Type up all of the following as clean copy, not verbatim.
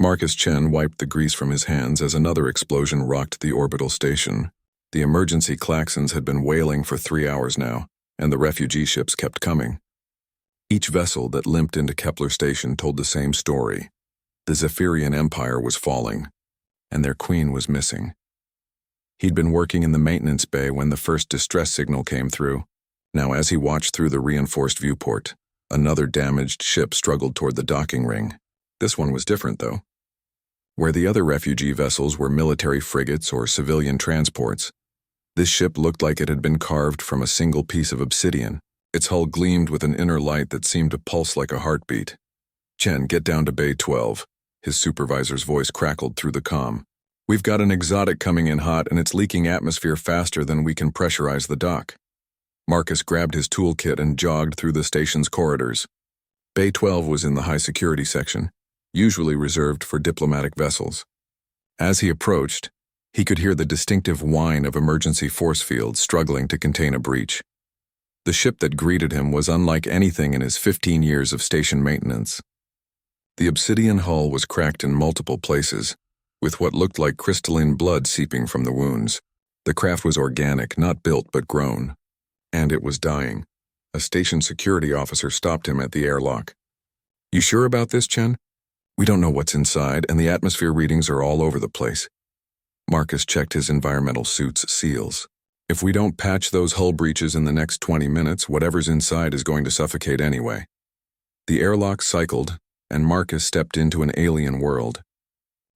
Marcus Chen wiped the grease from his hands as another explosion rocked the orbital station. The emergency klaxons had been wailing for 3 hours now, and the refugee ships kept coming. Each vessel that limped into Kepler Station told the same story. The Zephyrian Empire was falling, and their queen was missing. He'd been working in the maintenance bay when the first distress signal came through. Now, as he watched through the reinforced viewport, another damaged ship struggled toward the docking ring. This one was different, though. Where the other refugee vessels were military frigates or civilian transports, this ship looked like it had been carved from a single piece of obsidian. Its hull gleamed with an inner light that seemed to pulse like a heartbeat. "Chen, get down to Bay 12. His supervisor's voice crackled through the comm. "We've got an exotic coming in hot and it's leaking atmosphere faster than we can pressurize the dock." Marcus grabbed his toolkit and jogged through the station's corridors. Bay 12 was in the high-security section, usually reserved for diplomatic vessels. As he approached, he could hear the distinctive whine of emergency force fields struggling to contain a breach. The ship that greeted him was unlike anything in his 15 years of station maintenance. The obsidian hull was cracked in multiple places, with what looked like crystalline blood seeping from the wounds. The craft was organic, not built but grown. And it was dying. A station security officer stopped him at the airlock. "You sure about this, Chen? We don't know what's inside, and the atmosphere readings are all over the place." Marcus checked his environmental suit's seals. "If we don't patch those hull breaches in the next 20 minutes, whatever's inside is going to suffocate anyway." The airlock cycled, and Marcus stepped into an alien world.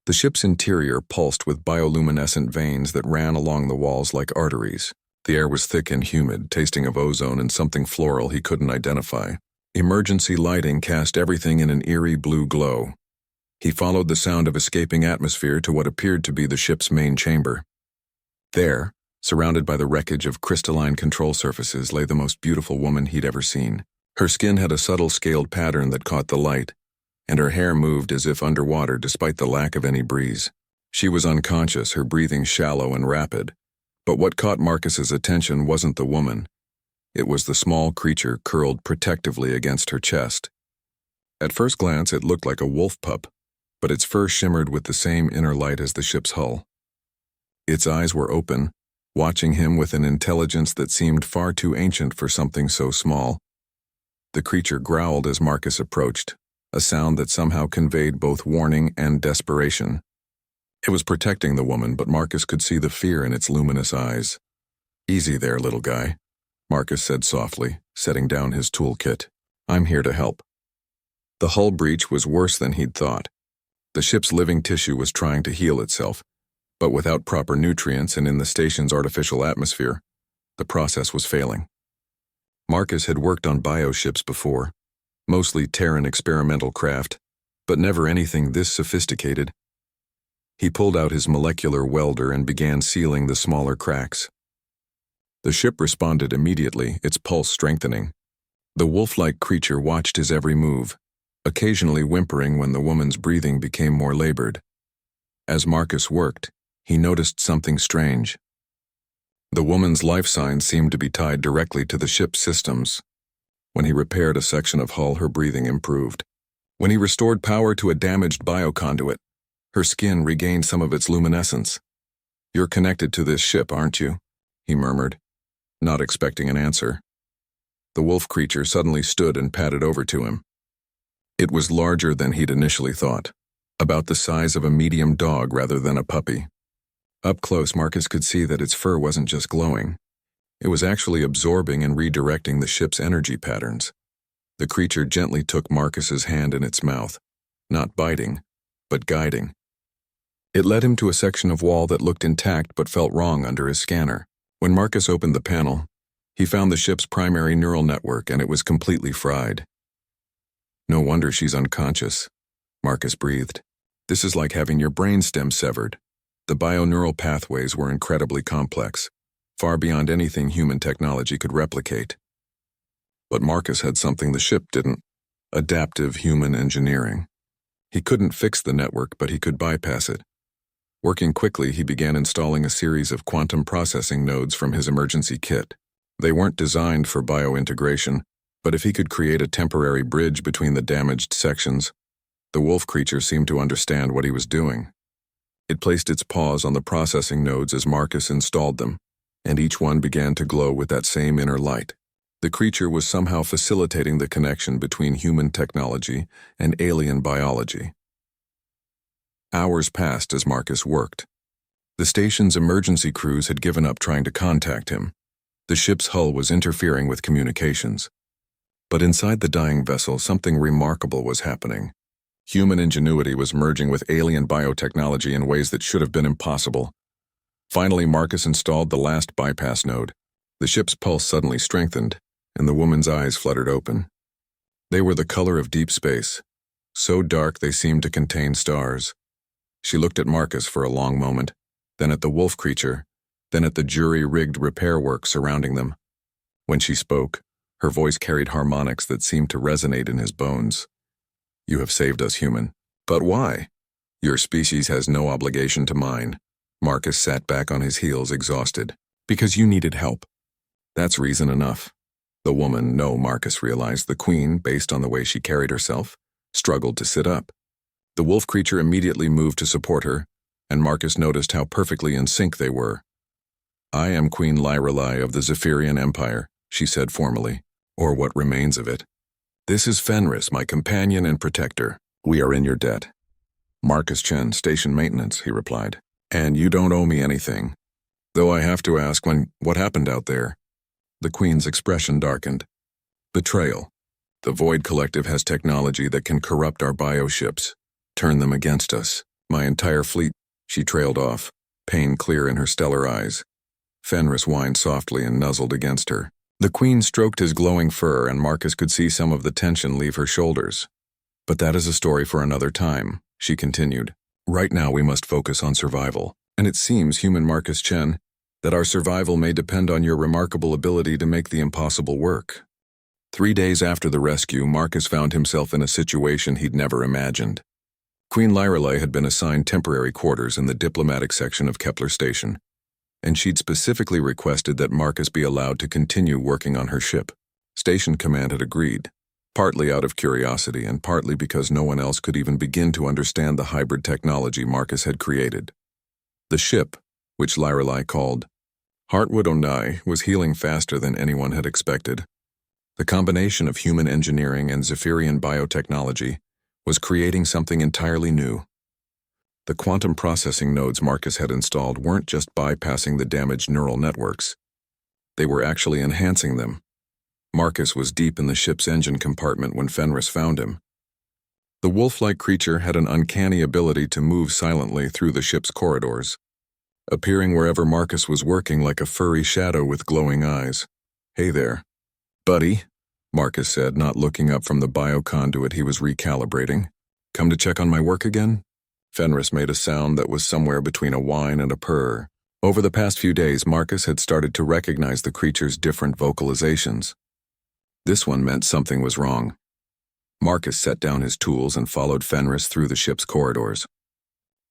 The ship's interior pulsed with bioluminescent veins that ran along the walls like arteries. The air was thick and humid, tasting of ozone and something floral he couldn't identify. Emergency lighting cast everything in an eerie blue glow. He followed the sound of escaping atmosphere to what appeared to be the ship's main chamber. There, surrounded by the wreckage of crystalline control surfaces, lay the most beautiful woman he'd ever seen. Her skin had a subtle scaled pattern that caught the light, and her hair moved as if underwater despite the lack of any breeze. She was unconscious, her breathing shallow and rapid. But what caught Marcus's attention wasn't the woman. It was the small creature curled protectively against her chest. At first glance, it looked like a wolf pup, but its fur shimmered with the same inner light as the ship's hull. Its eyes were open, watching him with an intelligence that seemed far too ancient for something so small. The creature growled as Marcus approached, a sound that somehow conveyed both warning and desperation. It was protecting the woman, but Marcus could see the fear in its luminous eyes. "Easy there, little guy," Marcus said softly, setting down his toolkit. "I'm here to help." The hull breach was worse than he'd thought. The ship's living tissue was trying to heal itself, but without proper nutrients and in the station's artificial atmosphere, the process was failing. Marcus had worked on bioships before, mostly Terran experimental craft, but never anything this sophisticated. He pulled out his molecular welder and began sealing the smaller cracks. The ship responded immediately, its pulse strengthening. The wolf-like creature watched his every move, occasionally whimpering when the woman's breathing became more labored. As Marcus worked, he noticed something strange. The woman's life signs seemed to be tied directly to the ship's systems. When he repaired a section of hull, her breathing improved. When he restored power to a damaged bioconduit, her skin regained some of its luminescence. "You're connected to this ship, aren't you?" he murmured, not expecting an answer. The wolf creature suddenly stood and padded over to him. It was larger than he'd initially thought, about the size of a medium dog rather than a puppy. Up close, Marcus could see that its fur wasn't just glowing. It was actually absorbing and redirecting the ship's energy patterns. The creature gently took Marcus's hand in its mouth, not biting, but guiding. It led him to a section of wall that looked intact but felt wrong under his scanner. When Marcus opened the panel, he found the ship's primary neural network, and it was completely fried. "No wonder she's unconscious," Marcus breathed. "This is like having your brainstem severed." The bioneural pathways were incredibly complex, far beyond anything human technology could replicate. But Marcus had something the ship didn't: adaptive human engineering. He couldn't fix the network, but he could bypass it. Working quickly, he began installing a series of quantum processing nodes from his emergency kit. They weren't designed for biointegration, but if he could create a temporary bridge between the damaged sections, The wolf creature seemed to understand what he was doing. It placed its paws on the processing nodes as Marcus installed them, and each one began to glow with that same inner light. The creature was somehow facilitating the connection between human technology and alien biology. Hours passed as Marcus worked. The station's emergency crews had given up trying to contact him. The ship's hull was interfering with communications. But inside the dying vessel, something remarkable was happening. Human ingenuity was merging with alien biotechnology in ways that should have been impossible. Finally, Marcus installed the last bypass node. The ship's pulse suddenly strengthened, and the woman's eyes fluttered open. They were the color of deep space, so dark they seemed to contain stars. She looked at Marcus for a long moment, then at the wolf creature, then at the jury-rigged repair work surrounding them. When she spoke, her voice carried harmonics that seemed to resonate in his bones. "You have saved us, human. But why? Your species has no obligation to mine." Marcus sat back on his heels, exhausted. "Because you needed help. That's reason enough." The woman, no, Marcus realized, the queen, based on the way she carried herself, struggled to sit up. The wolf creature immediately moved to support her, and Marcus noticed how perfectly in sync they were. "I am Queen Lyrelai of the Zephyrian Empire," she said formally, "or what remains of it. This is Fenris, my companion and protector. We are in your debt." "Marcus Chen, station maintenance," he replied. "And you don't owe me anything. Though I have to ask, what happened out there?" The queen's expression darkened. "Betrayal. The Void Collective has technology that can corrupt our bioships, turn them against us. My entire fleet..." She trailed off, pain clear in her stellar eyes. Fenris whined softly and nuzzled against her. The queen stroked his glowing fur, and Marcus could see some of the tension leave her shoulders. "But that is a story for another time," she continued. "Right now we must focus on survival. And it seems, human Marcus Chen, that our survival may depend on your remarkable ability to make the impossible work." 3 days after the rescue, Marcus found himself in a situation he'd never imagined. Queen Lyrelai had been assigned temporary quarters in the diplomatic section of Kepler Station, and she'd specifically requested that Marcus be allowed to continue working on her ship. Station Command had agreed, partly out of curiosity and partly because no one else could even begin to understand the hybrid technology Marcus had created. The ship, which Lyrelai called Heartwood Onai, was healing faster than anyone had expected. The combination of human engineering and Zephyrian biotechnology was creating something entirely new. The quantum processing nodes Marcus had installed weren't just bypassing the damaged neural networks. They were actually enhancing them. Marcus was deep in the ship's engine compartment when Fenris found him. The wolf-like creature had an uncanny ability to move silently through the ship's corridors, appearing wherever Marcus was working like a furry shadow with glowing eyes. "Hey there, buddy," Marcus said, not looking up from the bioconduit he was recalibrating. "Come to check on my work again?" Fenris made a sound that was somewhere between a whine and a purr. Over the past few days, Marcus had started to recognize the creature's different vocalizations. This one meant something was wrong. Marcus set down his tools and followed Fenris through the ship's corridors.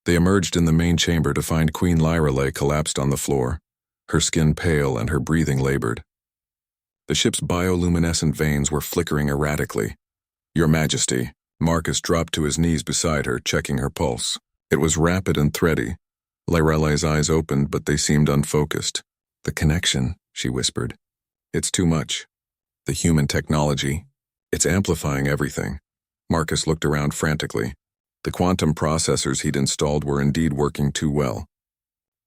They emerged in the main chamber to find Queen Lyrelai collapsed on the floor, her skin pale and her breathing labored. The ship's bioluminescent veins were flickering erratically. "Your Majesty," Marcus dropped to his knees beside her, checking her pulse. It was rapid and thready. Lyrelai's eyes opened, but they seemed unfocused. "The connection," she whispered. "It's too much. The human technology, it's amplifying everything." Marcus looked around frantically. The quantum processors he'd installed were indeed working too well.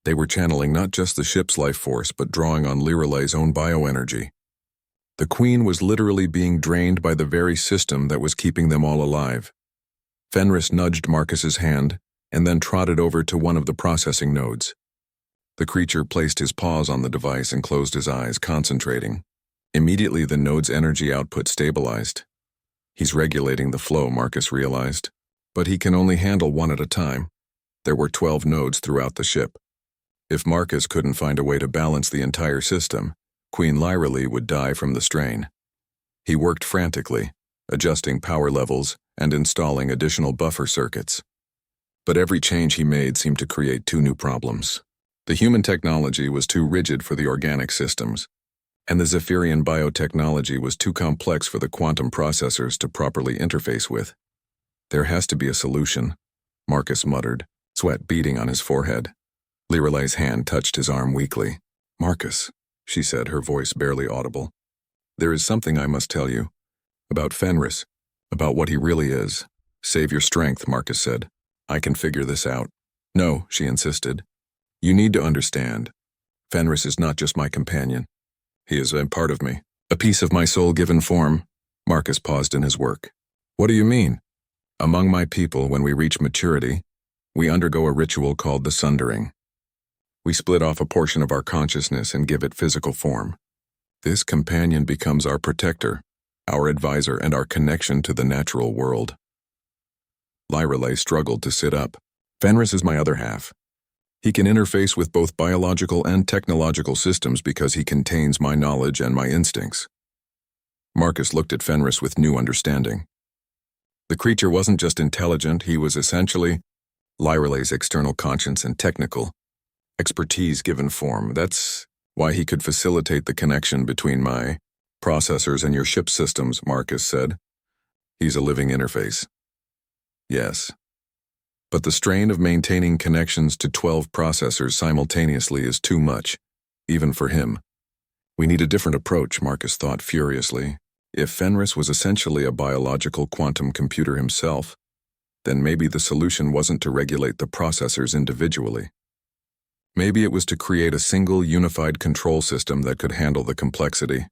They were channeling not just the ship's life force, but drawing on Lyrelai's own bioenergy. The Queen was literally being drained by the very system that was keeping them all alive. Fenris nudged Marcus's hand and then trotted over to one of the processing nodes. The creature placed his paws on the device and closed his eyes, concentrating. Immediately, the node's energy output stabilized. He's regulating the flow, Marcus realized. But he can only handle one at a time. There were 12 nodes throughout the ship. If Marcus couldn't find a way to balance the entire system, Queen Lyrelai would die from the strain. He worked frantically, adjusting power levels and installing additional buffer circuits. But every change he made seemed to create 2 new problems. The human technology was too rigid for the organic systems, and the Zephyrian biotechnology was too complex for the quantum processors to properly interface with. There has to be a solution, Marcus muttered, sweat beading on his forehead. Liralay's hand touched his arm weakly. Marcus, she said, her voice barely audible. There is something I must tell you. About Fenris. About what he really is. Save your strength, Marcus said. I can figure this out. No, she insisted. You need to understand. Fenris is not just my companion. He is a part of me. A piece of my soul given form. Marcus paused in his work. What do you mean? Among my people, when we reach maturity, we undergo a ritual called the sundering. We split off a portion of our consciousness and give it physical form. This companion becomes our protector, our advisor, and our connection to the natural world. Liralay struggled to sit up. Fenris is my other half. He can interface with both biological and technological systems because he contains my knowledge and my instincts. Marcus looked at Fenris with new understanding. The creature wasn't just intelligent, he was essentially Lyralay's external conscience and technical expertise given form. That's why he could facilitate the connection between my processors and your ship systems, Marcus said. He's a living interface. Yes. But the strain of maintaining connections to 12 processors simultaneously is too much, even for him. We need a different approach, Marcus thought furiously. If Fenris was essentially a biological quantum computer himself, then maybe the solution wasn't to regulate the processors individually. Maybe it was to create a single unified control system that could handle the complexity.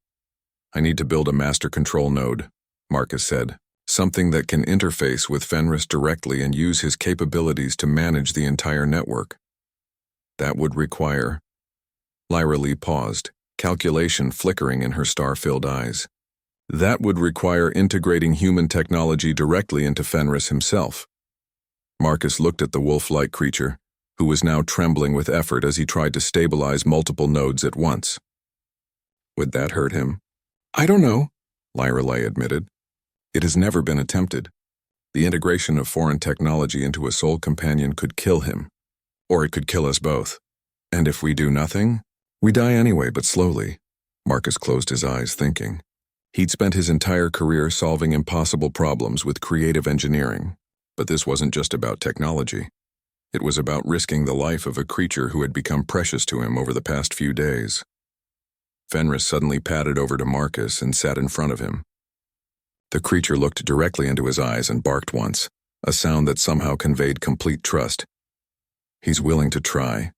I need to build a master control node, Marcus said. Something that can interface with Fenris directly and use his capabilities to manage the entire network. That would require... Lyralee paused, calculation flickering in her star-filled eyes. That would require integrating human technology directly into Fenris himself. Marcus looked at the wolf-like creature, who was now trembling with effort as he tried to stabilize multiple nodes at once. Would that hurt him? I don't know, Liralay admitted. It has never been attempted. The integration of foreign technology into a soul companion could kill him, or it could kill us both. And if we do nothing, we die anyway, but slowly. Marcus closed his eyes, thinking. He'd spent his entire career solving impossible problems with creative engineering, but this wasn't just about technology. It was about risking the life of a creature who had become precious to him over the past few days. Fenris suddenly padded over to Marcus and sat in front of him. The creature looked directly into his eyes and barked once, a sound that somehow conveyed complete trust. He's willing to try,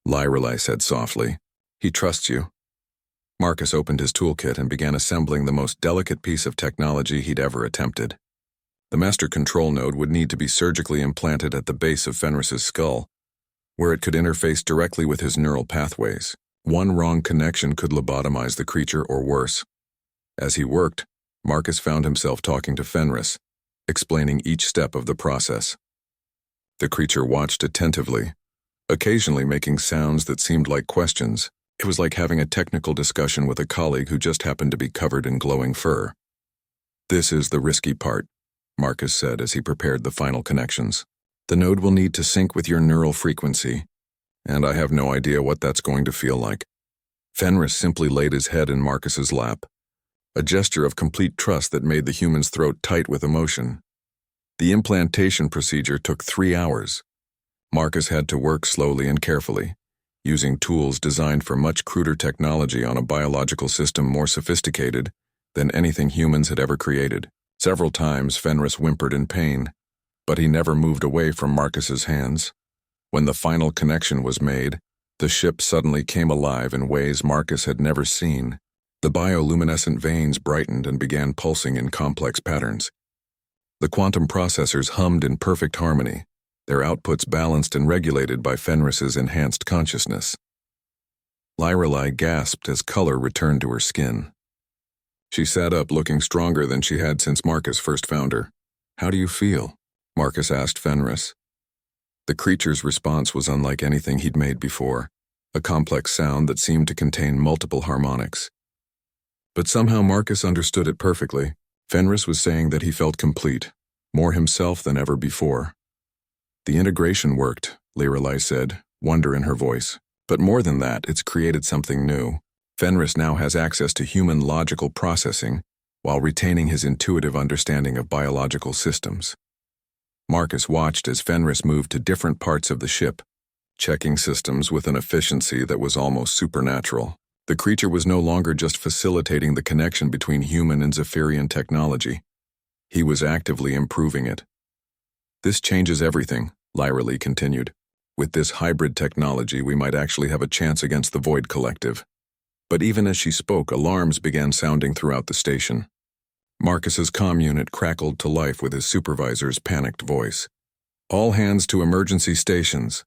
Liralay said softly. He trusts you. Marcus opened his toolkit and began assembling the most delicate piece of technology he'd ever attempted. The master control node would need to be surgically implanted at the base of Fenris's skull, where it could interface directly with his neural pathways. One wrong connection could lobotomize the creature or worse. As he worked, Marcus found himself talking to Fenris, explaining each step of the process. The creature watched attentively, occasionally making sounds that seemed like questions. It was like having a technical discussion with a colleague who just happened to be covered in glowing fur. This is the risky part, Marcus said as he prepared the final connections. The node will need to sync with your neural frequency, and I have no idea what that's going to feel like. Fenris simply laid his head in Marcus's lap, a gesture of complete trust that made the human's throat tight with emotion. The implantation procedure took 3 hours. Marcus had to work slowly and carefully, using tools designed for much cruder technology on a biological system more sophisticated than anything humans had ever created. Several times Fenris whimpered in pain, but he never moved away from Marcus's hands. When the final connection was made, the ship suddenly came alive in ways Marcus had never seen. The bioluminescent veins brightened and began pulsing in complex patterns. The quantum processors hummed in perfect harmony, their outputs balanced and regulated by Fenris's enhanced consciousness. Liralay gasped as color returned to her skin. She sat up, looking stronger than she had since Marcus first found her. How do you feel? Marcus asked Fenris. The creature's response was unlike anything he'd made before, a complex sound that seemed to contain multiple harmonics. But somehow Marcus understood it perfectly. Fenris was saying that he felt complete, more himself than ever before. The integration worked, Liralay said, wonder in her voice. But more than that, it's created something new. Fenris now has access to human logical processing while retaining his intuitive understanding of biological systems. Marcus watched as Fenris moved to different parts of the ship, checking systems with an efficiency that was almost supernatural. The creature was no longer just facilitating the connection between human and Zephyrian technology. He was actively improving it. "This changes everything," Lyra Lee continued. "With this hybrid technology, we might actually have a chance against the Void Collective." But even as she spoke, alarms began sounding throughout the station. Marcus's comm unit crackled to life with his supervisor's panicked voice. "All hands to emergency stations.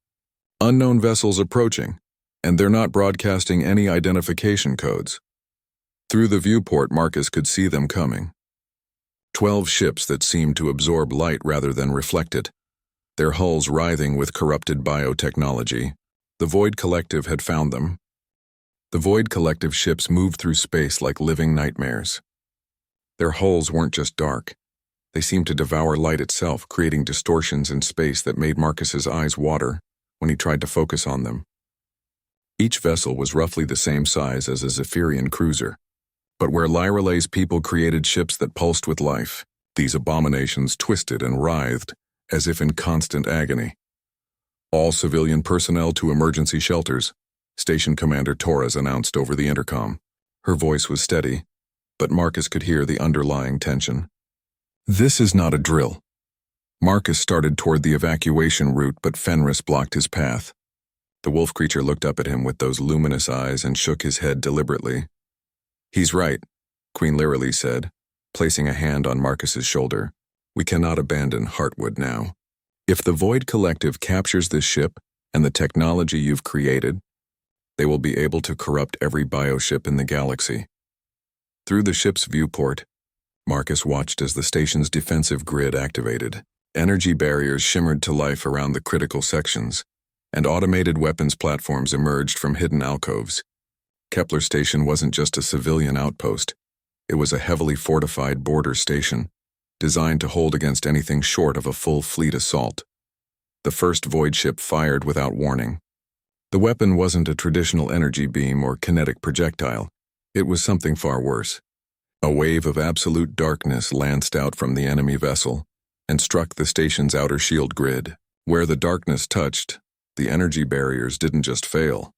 Unknown vessels approaching, and they're not broadcasting any identification codes." Through the viewport, Marcus could see them coming. 12 ships that seemed to absorb light rather than reflect it, their hulls writhing with corrupted biotechnology. The Void Collective had found them. The Void Collective ships moved through space like living nightmares. Their hulls weren't just dark. They seemed to devour light itself, creating distortions in space that made Marcus's eyes water when he tried to focus on them. Each vessel was roughly the same size as a Zephyrian cruiser. But where Lyra Lee's people created ships that pulsed with life, these abominations twisted and writhed, as if in constant agony. "All civilian personnel to emergency shelters," Station Commander Torres announced over the intercom. Her voice was steady, but Marcus could hear the underlying tension. "This is not a drill." Marcus started toward the evacuation route, but Fenris blocked his path. The wolf creature looked up at him with those luminous eyes and shook his head deliberately. "He's right," Queen Lyra Lee said, placing a hand on Marcus's shoulder. "We cannot abandon Heartwood now. If the Void Collective captures this ship and the technology you've created, they will be able to corrupt every bioship in the galaxy." Through the ship's viewport, Marcus watched as the station's defensive grid activated. Energy barriers shimmered to life around the critical sections, and automated weapons platforms emerged from hidden alcoves. Kepler Station wasn't just a civilian outpost. It was a heavily fortified border station, designed to hold against anything short of a full fleet assault. The first Void ship fired without warning. The weapon wasn't a traditional energy beam or kinetic projectile. It was something far worse. A wave of absolute darkness lanced out from the enemy vessel and struck the station's outer shield grid. Where the darkness touched, the energy barriers didn't just fail.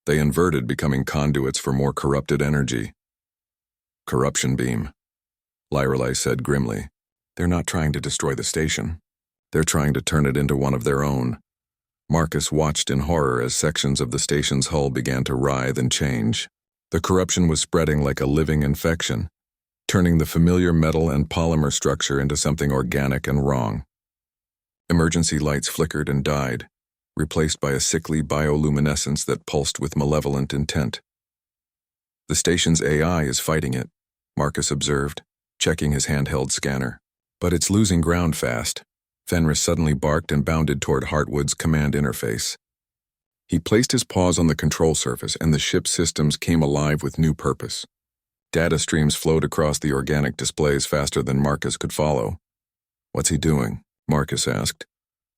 They inverted, becoming conduits for more corrupted energy. "Corruption beam," Lyra Lee said grimly. "They're not trying to destroy the station. They're trying to turn it into one of their own." Marcus watched in horror as sections of the station's hull began to writhe and change. The corruption was spreading like a living infection, turning the familiar metal and polymer structure into something organic and wrong. Emergency lights flickered and died, replaced by a sickly bioluminescence that pulsed with malevolent intent. "The station's AI is fighting it," Marcus observed, checking his handheld scanner. "But it's losing ground fast." Fenris suddenly barked and bounded toward Heartwood's command interface. He placed his paws on the control surface, and the ship's systems came alive with new purpose. Data streams flowed across the organic displays faster than Marcus could follow. "What's he doing?" Marcus asked.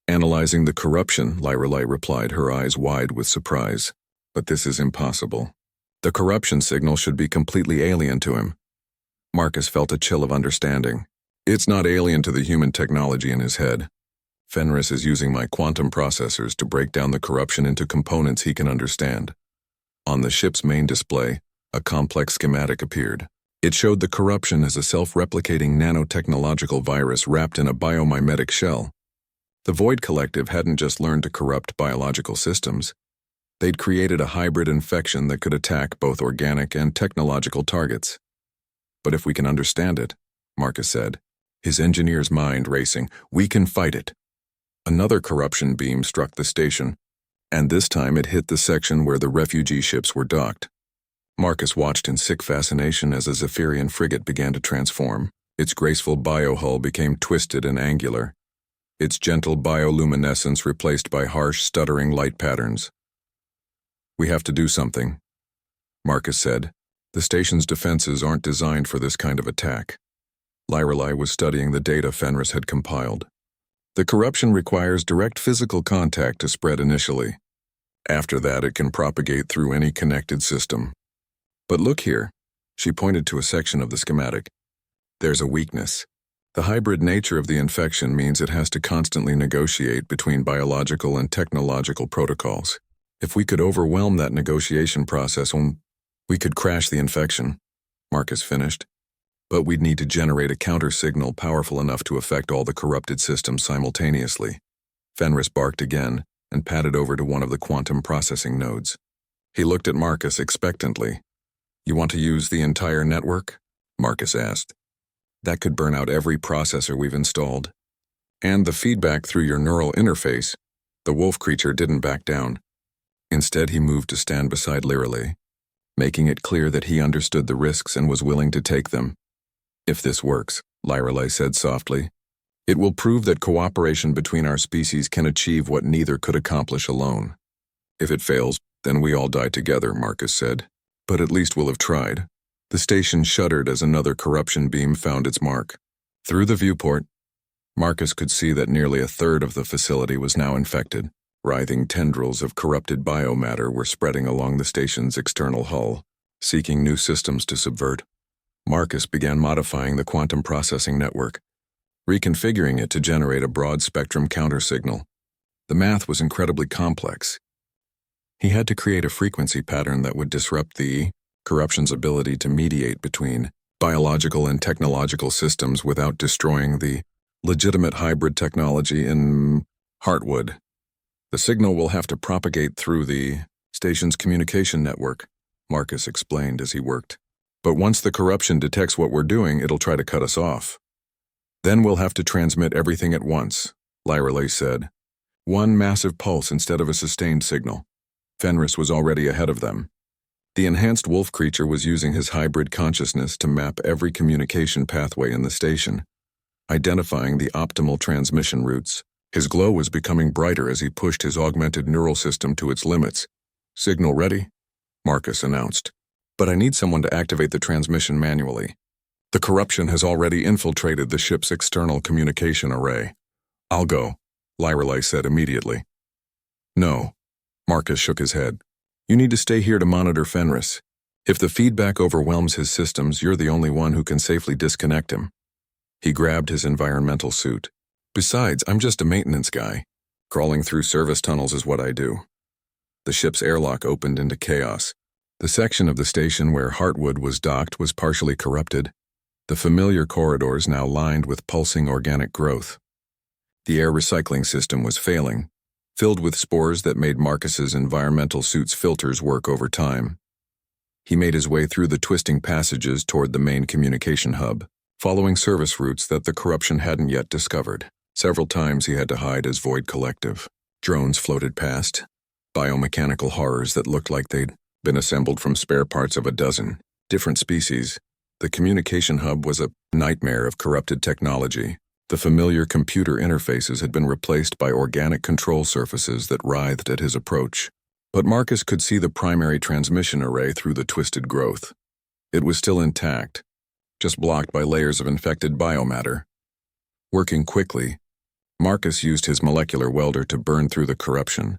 "Analyzing the corruption," Lyra Lee replied, her eyes wide with surprise. "But this is impossible. The corruption signal should be completely alien to him." Marcus felt a chill of understanding. "It's not alien to the human technology in his head. Fenris is using my quantum processors to break down the corruption into components he can understand." On the ship's main display, a complex schematic appeared. It showed the corruption as a self-replicating nanotechnological virus wrapped in a biomimetic shell. The Void Collective hadn't just learned to corrupt biological systems. They'd created a hybrid infection that could attack both organic and technological targets. "But if we can understand it," Marcus said, his engineer's mind racing, "we can fight it." Another corruption beam struck the station, and this time it hit the section where the refugee ships were docked. Marcus watched in sick fascination as a Zephyrian frigate began to transform. Its graceful biohull became twisted and angular, its gentle bioluminescence replaced by harsh, stuttering light patterns. "We have to do something," Marcus said. "The station's defenses aren't designed for this kind of attack." Lyra Lee was studying the data Fenris had compiled. "The corruption requires direct physical contact to spread initially. After that, it can propagate through any connected system. But look here," she pointed to a section of the schematic. "There's a weakness. The hybrid nature of the infection means it has to constantly negotiate between biological and technological protocols. If we could overwhelm that negotiation process, we could crash the infection, Marcus finished. But we'd need to generate a counter-signal powerful enough to affect all the corrupted systems simultaneously. Fenris barked again and padded over to one of the quantum processing nodes. He looked at Marcus expectantly. "You want to use the entire network?" Marcus asked. "That could burn out every processor we've installed. And the feedback through your neural interface." The wolf creature didn't back down. Instead, he moved to stand beside Lirale, making it clear that he understood the risks and was willing to take them. "If this works," Lirale said softly, "it will prove that cooperation between our species can achieve what neither could accomplish alone. If it fails, then we all die together," Marcus said. "But at least we'll have tried." The station shuddered as another corruption beam found its mark. Through the viewport, Marcus could see that nearly a third of the facility was now infected. Writhing tendrils of corrupted biomatter were spreading along the station's external hull, seeking new systems to subvert. Marcus began modifying the quantum processing network, reconfiguring it to generate a broad-spectrum countersignal. The math was incredibly complex. He had to create a frequency pattern that would disrupt the corruption's ability to mediate between biological and technological systems without destroying the legitimate hybrid technology in Heartwood. "The signal will have to propagate through the station's communication network," Marcus explained as he worked. "But once the corruption detects what we're doing, it'll try to cut us off. Then we'll have to transmit everything at once," Lirale said. "One massive pulse instead of a sustained signal." Fenris was already ahead of them. The enhanced wolf creature was using his hybrid consciousness to map every communication pathway in the station, identifying the optimal transmission routes. His glow was becoming brighter as he pushed his augmented neural system to its limits. "Signal ready," Marcus announced. "But I need someone to activate the transmission manually. The corruption has already infiltrated the ship's external communication array." "I'll go," Lirale said immediately. "No," Marcus shook his head. "You need to stay here to monitor Fenris. If the feedback overwhelms his systems, you're the only one who can safely disconnect him." He grabbed his environmental suit. "Besides, I'm just a maintenance guy. Crawling through service tunnels is what I do." The ship's airlock opened into chaos. The section of the station where Heartwood was docked was partially corrupted, the familiar corridors now lined with pulsing organic growth. The air recycling system was failing, filled with spores that made Marcus's environmental suit's filters work over time. He made his way through the twisting passages toward the main communication hub, following service routes that the corruption hadn't yet discovered. Several times he had to hide as Void Collective. Drones floated past, biomechanical horrors that looked like they'd been assembled from spare parts of a dozen different species. The communication hub was a nightmare of corrupted technology. The familiar computer interfaces had been replaced by organic control surfaces that writhed at his approach. But Marcus could see the primary transmission array through the twisted growth. It was still intact, just blocked by layers of infected biomatter. Working quickly, Marcus used his molecular welder to burn through the corruption,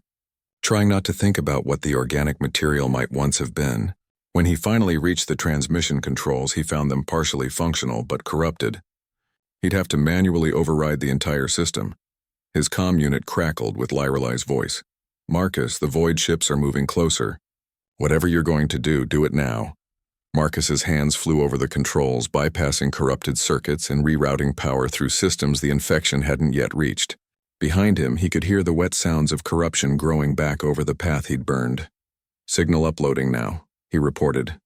trying not to think about what the organic material might once have been. When he finally reached the transmission controls, he found them partially functional but corrupted. He'd have to manually override the entire system. His comm unit crackled with Lirale's voice. "Marcus, the void ships are moving closer. Whatever you're going to do, do it now." Marcus's hands flew over the controls, bypassing corrupted circuits and rerouting power through systems the infection hadn't yet reached. Behind him, he could hear the wet sounds of corruption growing back over the path he'd burned. "Signal uploading now," he reported.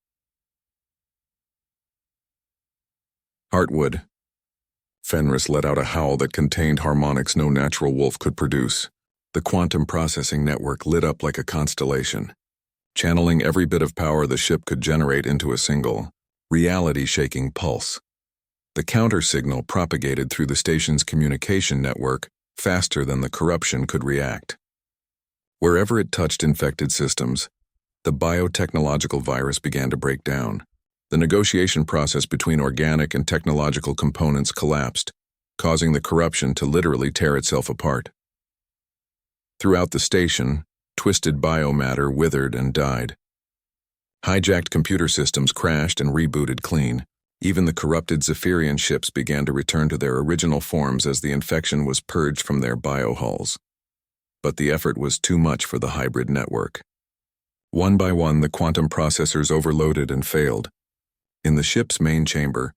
Heartwood. Fenris let out a howl that contained harmonics no natural wolf could produce. The quantum processing network lit up like a constellation, channeling every bit of power the ship could generate into a single, reality-shaking pulse. The counter-signal propagated through the station's communication network faster than the corruption could react. Wherever it touched infected systems, the biotechnological virus began to break down. The negotiation process between organic and technological components collapsed, causing the corruption to literally tear itself apart. Throughout the station, twisted biomatter withered and died. Hijacked computer systems crashed and rebooted clean, Even the corrupted Zephyrian ships began to return to their original forms as the infection was purged from their biohulls. But the effort was too much for the hybrid network. One by one, the quantum processors overloaded and failed. In the ship's main chamber,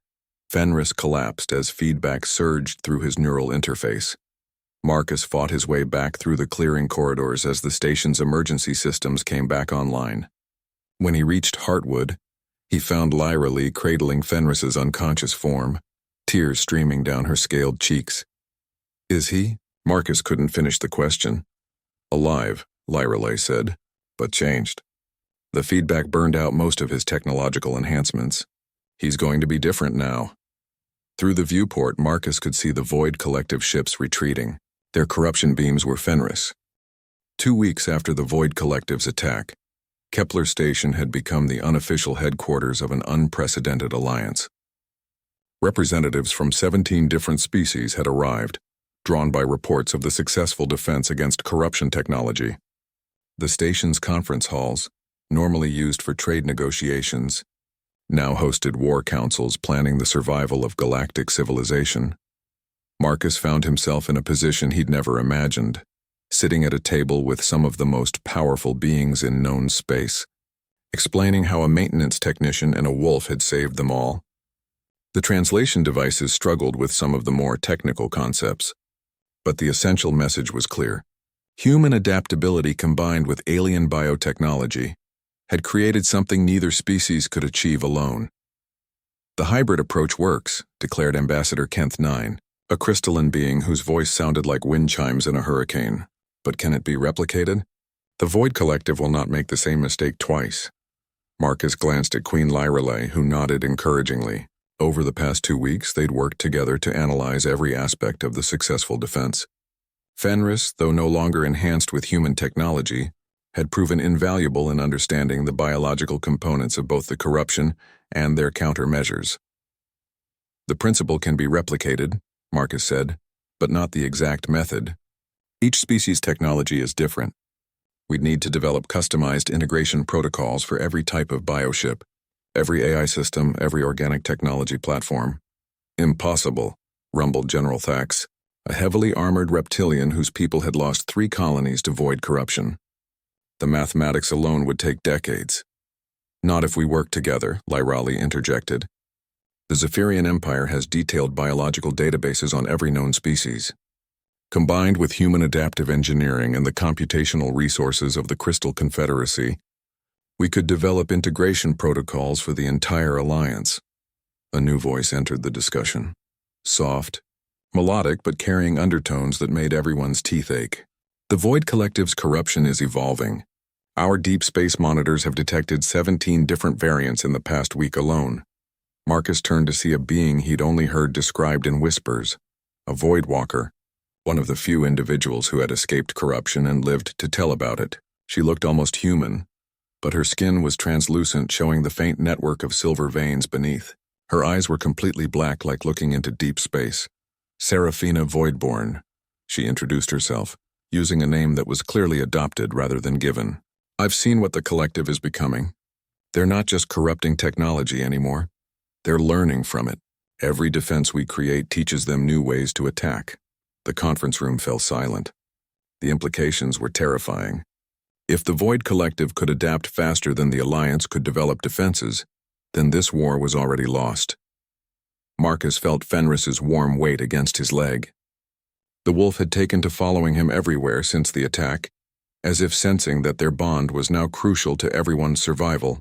Fenris collapsed as feedback surged through his neural interface. Marcus fought his way back through the clearing corridors as the station's emergency systems came back online. When he reached Heartwood, he found Lyra Lee cradling Fenris's unconscious form, tears streaming down her scaled cheeks. "Is he?" Marcus couldn't finish the question. "Alive," Lyra Lee said, "but changed. The feedback burned out most of his technological enhancements. He's going to be different now." Through the viewport, Marcus could see the Void Collective ships retreating. Their corruption beams were Fenris. 2 weeks after the Void Collective's attack, Kepler Station had become the unofficial headquarters of an unprecedented alliance. Representatives from 17 different species had arrived, drawn by reports of the successful defense against corruption technology. The station's conference halls, normally used for trade negotiations, now hosted war councils planning the survival of galactic civilization. Marcus found himself in a position he'd never imagined, sitting at a table with some of the most powerful beings in known space, explaining how a maintenance technician and a wolf had saved them all. The translation devices struggled with some of the more technical concepts, but the essential message was clear. Human adaptability combined with alien biotechnology had created something neither species could achieve alone. "The hybrid approach works," declared Ambassador Kenth 9, a crystalline being whose voice sounded like wind chimes in a hurricane. "But can it be replicated? The Void Collective will not make the same mistake twice." Marcus glanced at Queen Lyra, who nodded encouragingly. Over the past 2 weeks, they'd worked together to analyze every aspect of the successful defense. Fenris, though no longer enhanced with human technology, had proven invaluable in understanding the biological components of both the corruption and their countermeasures. "The principle can be replicated," Marcus said, "but not the exact method. Each species' technology is different. We'd need to develop customized integration protocols for every type of bioship, every AI system, every organic technology platform." "Impossible," rumbled General Thax, a heavily armored reptilian whose people had lost 3 colonies to void corruption. "The mathematics alone would take decades." "Not if we work together," Lyra Lee interjected. "The Zephyrian Empire has detailed biological databases on every known species. Combined with human adaptive engineering and the computational resources of the Crystal Confederacy, we could develop integration protocols for the entire alliance." A new voice entered the discussion. Soft, melodic, but carrying undertones that made everyone's teeth ache. "The Void Collective's corruption is evolving. Our deep space monitors have detected 17 different variants in the past week alone." Marcus turned to see a being he'd only heard described in whispers, a Void Walker, one of the few individuals who had escaped corruption and lived to tell about it. She looked almost human, but her skin was translucent, showing the faint network of silver veins beneath. Her eyes were completely black, like looking into deep space. "Seraphina Voidborn," she introduced herself, using a name that was clearly adopted rather than given. "I've seen what the collective is becoming. They're not just corrupting technology anymore. They're learning from it. Every defense we create teaches them new ways to attack." The conference room fell silent. The implications were terrifying. If the Void Collective could adapt faster than the Alliance could develop defenses, then this war was already lost. Marcus felt Fenris's warm weight against his leg. The wolf had taken to following him everywhere since the attack, as if sensing that their bond was now crucial to everyone's survival.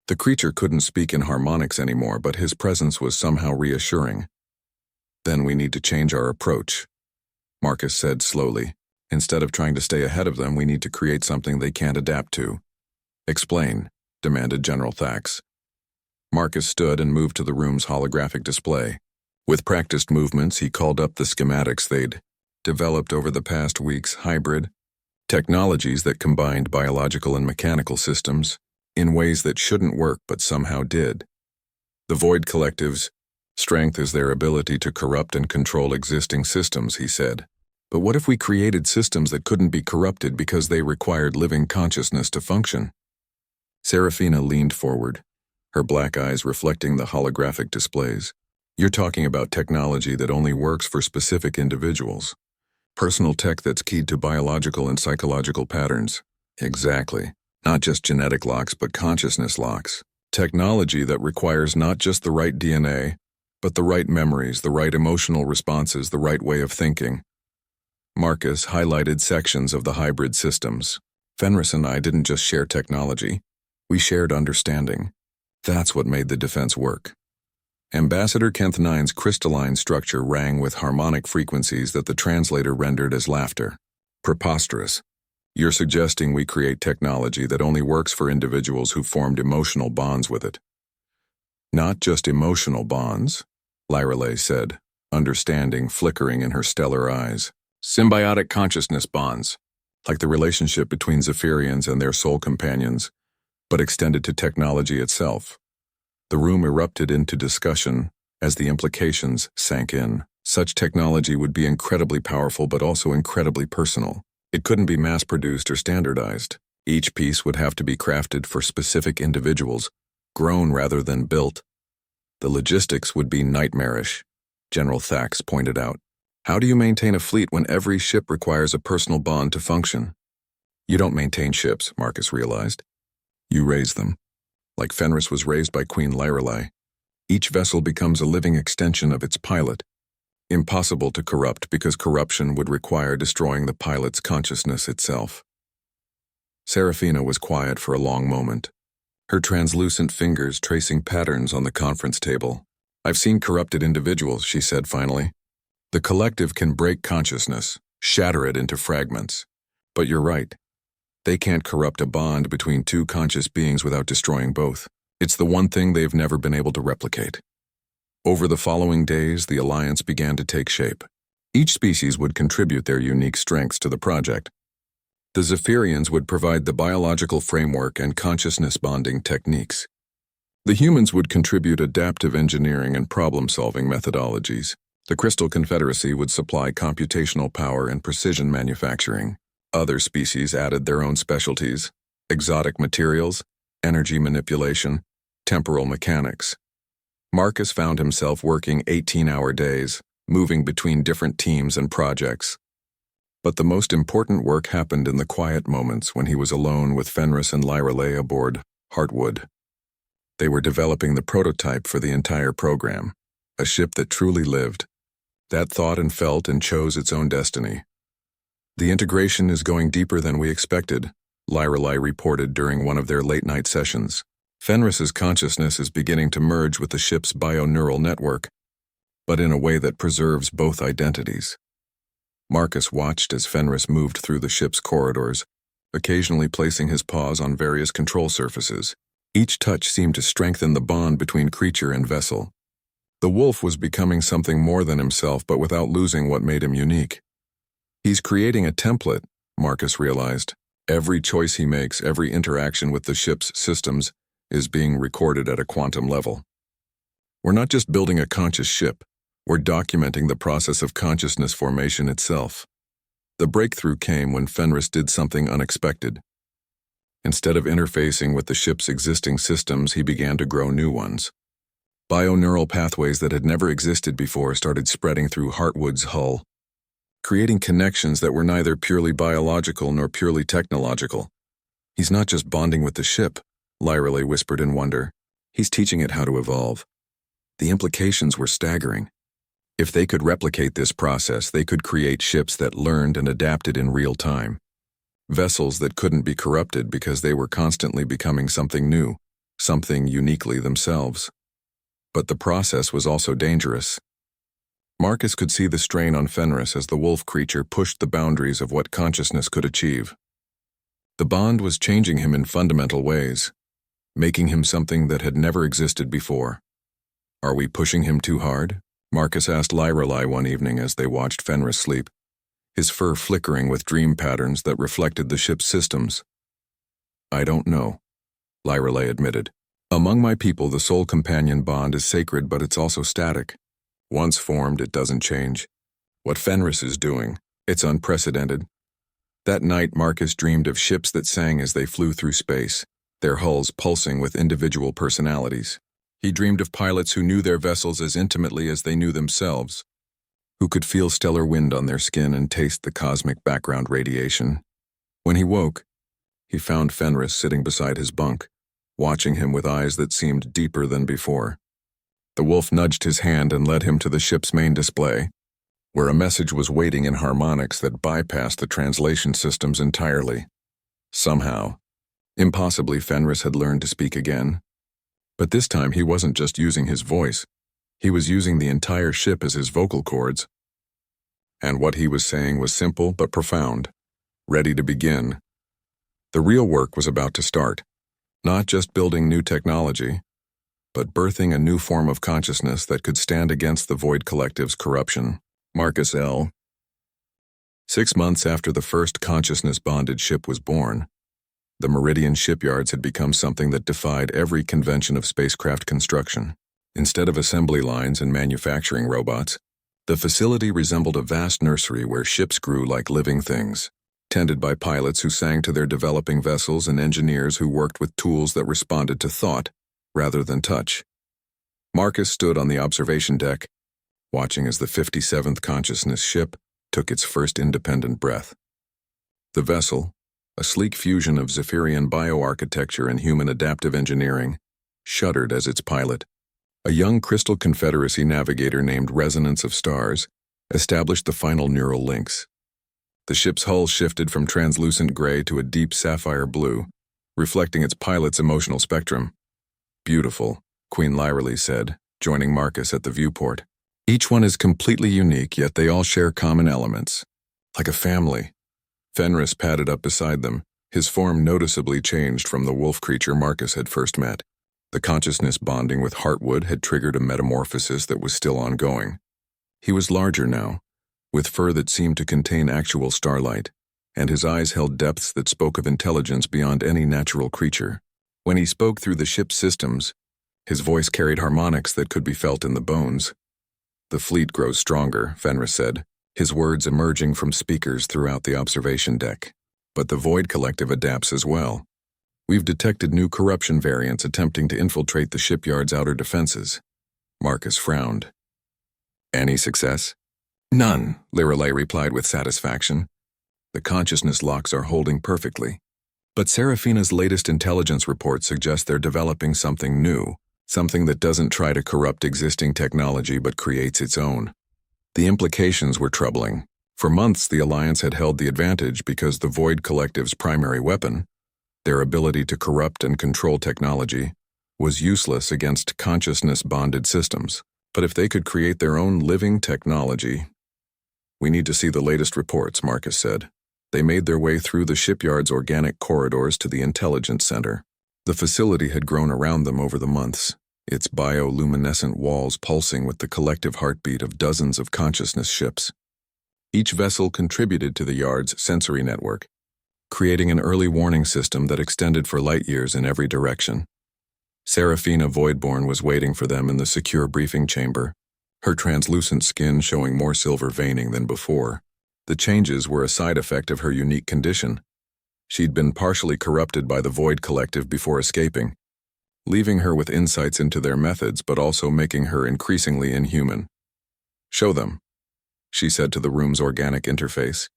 The creature couldn't speak in harmonics anymore, but his presence was somehow reassuring. "Then we need to change our approach," Marcus said slowly. "Instead of trying to stay ahead of them, we need to create something they can't adapt to." "Explain," demanded General Thax. Marcus stood and moved to the room's holographic display. With practiced movements, he called up the schematics they'd developed over the past weeks, hybrid technologies that combined biological and mechanical systems in ways that shouldn't work but somehow did. The Void Collective's strength is their ability to corrupt and control existing systems, he said. But what if we created systems that couldn't be corrupted because they required living consciousness to function? Seraphina leaned forward, her black eyes reflecting the holographic displays. You're talking about technology that only works for specific individuals. Personal tech that's keyed to biological and psychological patterns. Exactly. Not just genetic locks, but consciousness locks. Technology that requires not just the right DNA, but the right memories, the right emotional responses, the right way of thinking. Marcus highlighted sections of the hybrid systems. Fenris and I didn't just share technology. We shared understanding. That's what made the defense work. Ambassador Kenth Nine's crystalline structure rang with harmonic frequencies that the translator rendered as laughter. Preposterous. You're suggesting we create technology that only works for individuals who formed emotional bonds with it. Not just emotional bonds, Lyrelay said, understanding flickering in her stellar eyes. Symbiotic consciousness bonds, like the relationship between Zephyrians and their soul companions, but extended to technology itself. The room erupted into discussion as the implications sank in. Such technology would be incredibly powerful but also incredibly personal. It couldn't be mass-produced or standardized. Each piece would have to be crafted for specific individuals, grown rather than built. The logistics would be nightmarish, General Thax pointed out. How do you maintain a fleet when every ship requires a personal bond to function? You don't maintain ships, Marcus realized. You raise them. Like Fenris was raised by Queen Lyrelay. Each vessel becomes a living extension of its pilot. Impossible to corrupt because corruption would require destroying the pilot's consciousness itself. Seraphina was quiet for a long moment, her translucent fingers tracing patterns on the conference table. I've seen corrupted individuals, she said finally. The collective can break consciousness, shatter it into fragments. But you're right. They can't corrupt a bond between two conscious beings without destroying both. It's the one thing they've never been able to replicate. Over the following days, the alliance began to take shape. Each species would contribute their unique strengths to the project. The Zephyrians would provide the biological framework and consciousness bonding techniques. The humans would contribute adaptive engineering and problem-solving methodologies. The Crystal Confederacy would supply computational power and precision manufacturing. Other species added their own specialties: exotic materials, energy manipulation, temporal mechanics. Marcus found himself working 18-hour days, moving between different teams and projects. But the most important work happened in the quiet moments when he was alone with Fenris and Lyrelay aboard Heartwood. They were developing the prototype for the entire program, a ship that truly lived, that thought and felt and chose its own destiny. The integration is going deeper than we expected, Lyrelay reported during one of their late-night sessions. Fenris's consciousness is beginning to merge with the ship's bio-neural network, but in a way that preserves both identities. Marcus watched as Fenris moved through the ship's corridors, occasionally placing his paws on various control surfaces. Each touch seemed to strengthen the bond between creature and vessel. The wolf was becoming something more than himself, but without losing what made him unique. He's creating a template, Marcus realized. Every choice he makes, every interaction with the ship's systems, is being recorded at a quantum level. We're not just building a conscious ship, we're documenting the process of consciousness formation itself. The breakthrough came when Fenris did something unexpected. Instead of interfacing with the ship's existing systems, he began to grow new ones. Bio-neural pathways that had never existed before started spreading through Heartwood's hull, creating connections that were neither purely biological nor purely technological. He's not just bonding with the ship, Lyrelay whispered in wonder. He's teaching it how to evolve. The implications were staggering. If they could replicate this process, they could create ships that learned and adapted in real time. Vessels that couldn't be corrupted because they were constantly becoming something new, something uniquely themselves. But the process was also dangerous. Marcus could see the strain on Fenris as the wolf creature pushed the boundaries of what consciousness could achieve. The bond was changing him in fundamental ways, making him something that had never existed before. Are we pushing him too hard? Marcus asked Lyrelay one evening as they watched Fenris sleep, his fur flickering with dream patterns that reflected the ship's systems. I don't know, Lyrelay admitted. Among my people, the soul companion bond is sacred, but it's also static. Once formed, it doesn't change. What Fenris is doing, it's unprecedented. That night, Marcus dreamed of ships that sang as they flew through space, their hulls pulsing with individual personalities. He dreamed of pilots who knew their vessels as intimately as they knew themselves, who could feel stellar wind on their skin and taste the cosmic background radiation. When he woke, he found Fenris sitting beside his bunk, watching him with eyes that seemed deeper than before. The wolf nudged his hand and led him to the ship's main display, where a message was waiting in harmonics that bypassed the translation systems entirely. Somehow, impossibly, Fenris had learned to speak again. But this time he wasn't just using his voice. He was using the entire ship as his vocal cords. And what he was saying was simple but profound, ready to begin. The real work was about to start, not just building new technology, but birthing a new form of consciousness that could stand against the Void Collective's corruption. Marcus L. 6 months after the first consciousness-bonded ship was born, the Meridian shipyards had become something that defied every convention of spacecraft construction. Instead of assembly lines and manufacturing robots, the facility resembled a vast nursery where ships grew like living things, tended by pilots who sang to their developing vessels and engineers who worked with tools that responded to thought rather than touch. Marcus stood on the observation deck, watching as the 57th consciousness ship took its first independent breath. The vessel, a sleek fusion of Zephyrian bioarchitecture and human adaptive engineering, shuddered as its pilot, a young Crystal Confederacy navigator named Resonance of Stars, established the final neural links. The ship's hull shifted from translucent gray to a deep sapphire blue, reflecting its pilot's emotional spectrum. "Beautiful," Queen Lyralee said, joining Marcus at the viewport. "Each one is completely unique, yet they all share common elements. Like a family." Fenris padded up beside them, his form noticeably changed from the wolf creature Marcus had first met. The consciousness bonding with Heartwood had triggered a metamorphosis that was still ongoing. He was larger now, with fur that seemed to contain actual starlight, and his eyes held depths that spoke of intelligence beyond any natural creature. When he spoke through the ship's systems, his voice carried harmonics that could be felt in the bones. "The fleet grows stronger," Fenris said, his words emerging from speakers throughout the observation deck. "But the Void Collective adapts as well. We've detected new corruption variants attempting to infiltrate the shipyard's outer defenses." Marcus frowned. "Any success?" "None," Lyralee replied with satisfaction. "The consciousness locks are holding perfectly. But Seraphina's latest intelligence report suggests they're developing something new, something that doesn't try to corrupt existing technology but creates its own." The implications were troubling. For months, the Alliance had held the advantage because the Void Collective's primary weapon, their ability to corrupt and control technology, was useless against consciousness-bonded systems. But if they could create their own living technology... "We need to see the latest reports," Marcus said. They made their way through the shipyard's organic corridors to the intelligence center. The facility had grown around them over the months, its bioluminescent walls pulsing with the collective heartbeat of dozens of consciousness ships. Each vessel contributed to the yard's sensory network, creating an early warning system that extended for light years in every direction. Seraphina Voidborn was waiting for them in the secure briefing chamber, her translucent skin showing more silver veining than before. The changes were a side effect of her unique condition. She'd been partially corrupted by the Void Collective before escaping, leaving her with insights into their methods but also making her increasingly inhuman. "Show them," she said to the room's organic interface.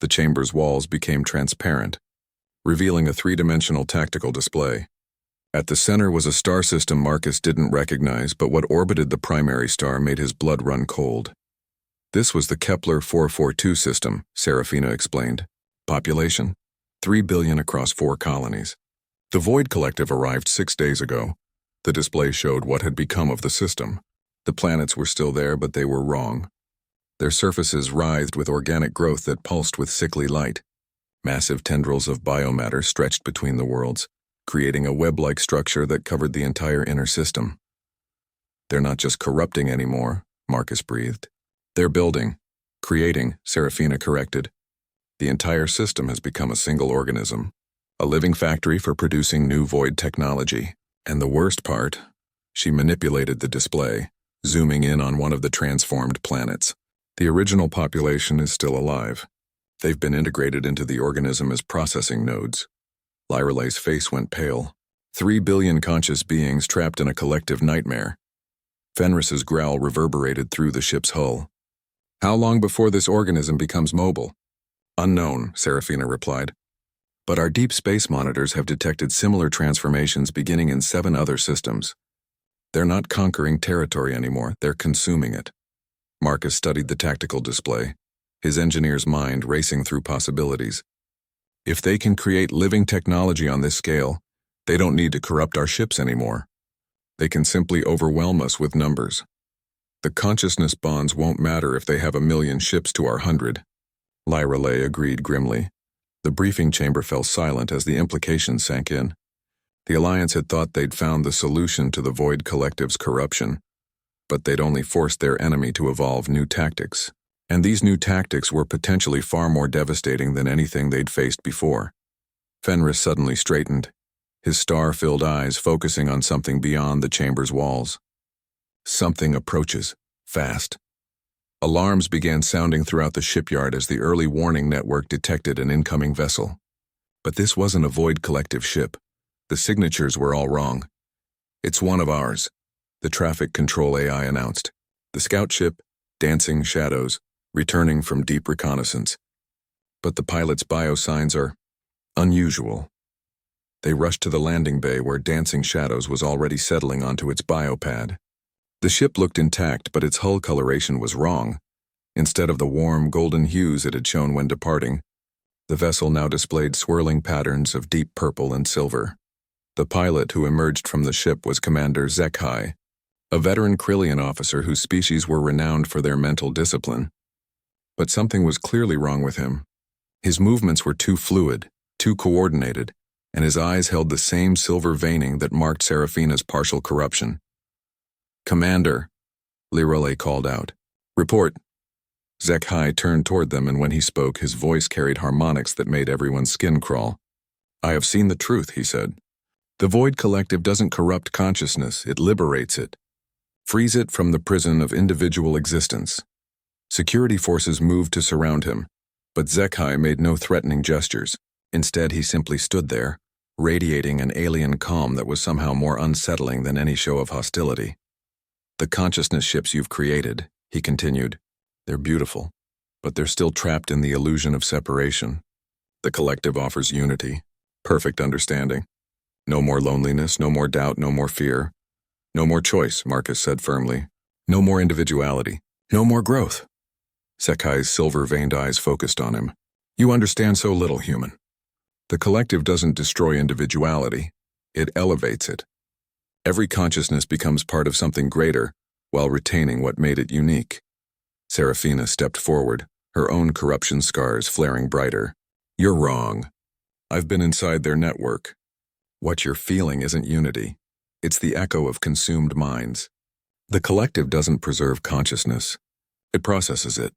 The chamber's walls became transparent, revealing a three-dimensional tactical display. At the center was a star system Marcus didn't recognize, but what orbited the primary star made his blood run cold. "This was the Kepler 442 system," Seraphina explained. "Population, 3 billion across 4 colonies. The Void Collective arrived 6 days ago." The display showed what had become of the system. The planets were still there, but they were wrong. Their surfaces writhed with organic growth that pulsed with sickly light. Massive tendrils of biomatter stretched between the worlds, creating a web-like structure that covered the entire inner system. "They're not just corrupting anymore," Marcus breathed. "They're building, creating," Seraphina corrected. "The entire system has become a single organism, a living factory for producing new void technology. And the worst part," she manipulated the display, zooming in on one of the transformed planets. "The original population is still alive. They've been integrated into the organism as processing nodes. Lyrale's face went pale. 3 billion conscious beings trapped in a collective nightmare. Fenris's growl reverberated through the ship's hull. How long before this organism becomes mobile? Unknown, Serafina replied. But our deep space monitors have detected similar transformations beginning in 7 other systems. They're not conquering territory anymore, they're consuming it. Marcus studied the tactical display, his engineer's mind racing through possibilities. If they can create living technology on this scale, they don't need to corrupt our ships anymore. They can simply overwhelm us with numbers. The consciousness bonds won't matter if they have 1,000,000 ships to our 100. Lyrale agreed grimly. The briefing chamber fell silent as the implications sank in. The Alliance had thought they'd found the solution to the Void Collective's corruption, but they'd only forced their enemy to evolve new tactics. And these new tactics were potentially far more devastating than anything they'd faced before. Fenris suddenly straightened, his star-filled eyes focusing on something beyond the chamber's walls. Something approaches, fast. Alarms began sounding throughout the shipyard as the early warning network detected an incoming vessel. But this wasn't a Void Collective ship. The signatures were all wrong. It's one of ours, the traffic control AI announced. The scout ship, Dancing Shadows, returning from deep reconnaissance. But the pilot's biosigns are unusual. They rushed to the landing bay where Dancing Shadows was already settling onto its biopad. The ship looked intact, but its hull coloration was wrong. Instead of the warm golden hues it had shown when departing, the vessel now displayed swirling patterns of deep purple and silver. The pilot who emerged from the ship was Commander HFY, a veteran Krillian officer whose species were renowned for their mental discipline. But something was clearly wrong with him. His movements were too fluid, too coordinated, and his eyes held the same silver veining that marked Serafina's partial corruption. "Commander," Lyrale called out. "Report." HFY turned toward them, and when he spoke, his voice carried harmonics that made everyone's skin crawl. "I have seen the truth," he said. "The Void Collective doesn't corrupt consciousness, it liberates it. Frees it from the prison of individual existence." Security forces moved to surround him, but HFY made no threatening gestures. Instead, he simply stood there, radiating an alien calm that was somehow more unsettling than any show of hostility. "The consciousness ships you've created," he continued, "they're beautiful, but they're still trapped in the illusion of separation. The Collective offers unity, perfect understanding. No more loneliness, no more doubt, no more fear. No more choice," Marcus said firmly. "No more individuality. No more growth." HFY's silver-veined eyes focused on him. "You understand so little, human. The Collective doesn't destroy individuality. It elevates it. Every consciousness becomes part of something greater, while retaining what made it unique." Serafina stepped forward, her own corruption scars flaring brighter. "You're wrong. I've been inside their network. What you're feeling isn't unity. It's the echo of consumed minds. The Collective doesn't preserve consciousness. It processes it.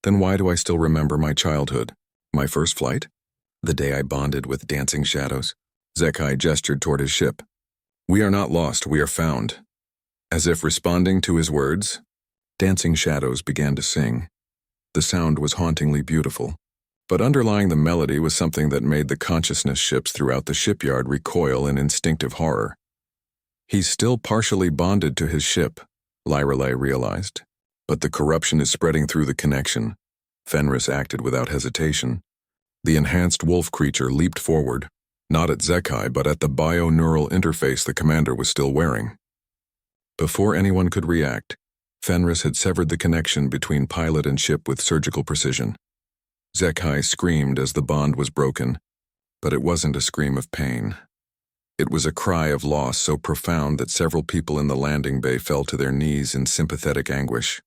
Then why do I still remember my childhood? My first flight? The day I bonded with Dancing Shadows?" HFY gestured toward his ship. "We are not lost, we are found." As if responding to his words, Dancing Shadows began to sing. The sound was hauntingly beautiful, but underlying the melody was something that made the consciousness ships throughout the shipyard recoil in instinctive horror. He's still partially bonded to his ship, Lyrale realized, but the corruption is spreading through the connection. Fenris acted without hesitation. The enhanced wolf creature leaped forward, not at HFY but at the bio-neural interface the commander was still wearing. Before anyone could react, Fenris had severed the connection between pilot and ship with surgical precision. HFY screamed as the bond was broken, but it wasn't a scream of pain. It was a cry of loss so profound that several people in the landing bay fell to their knees in sympathetic anguish.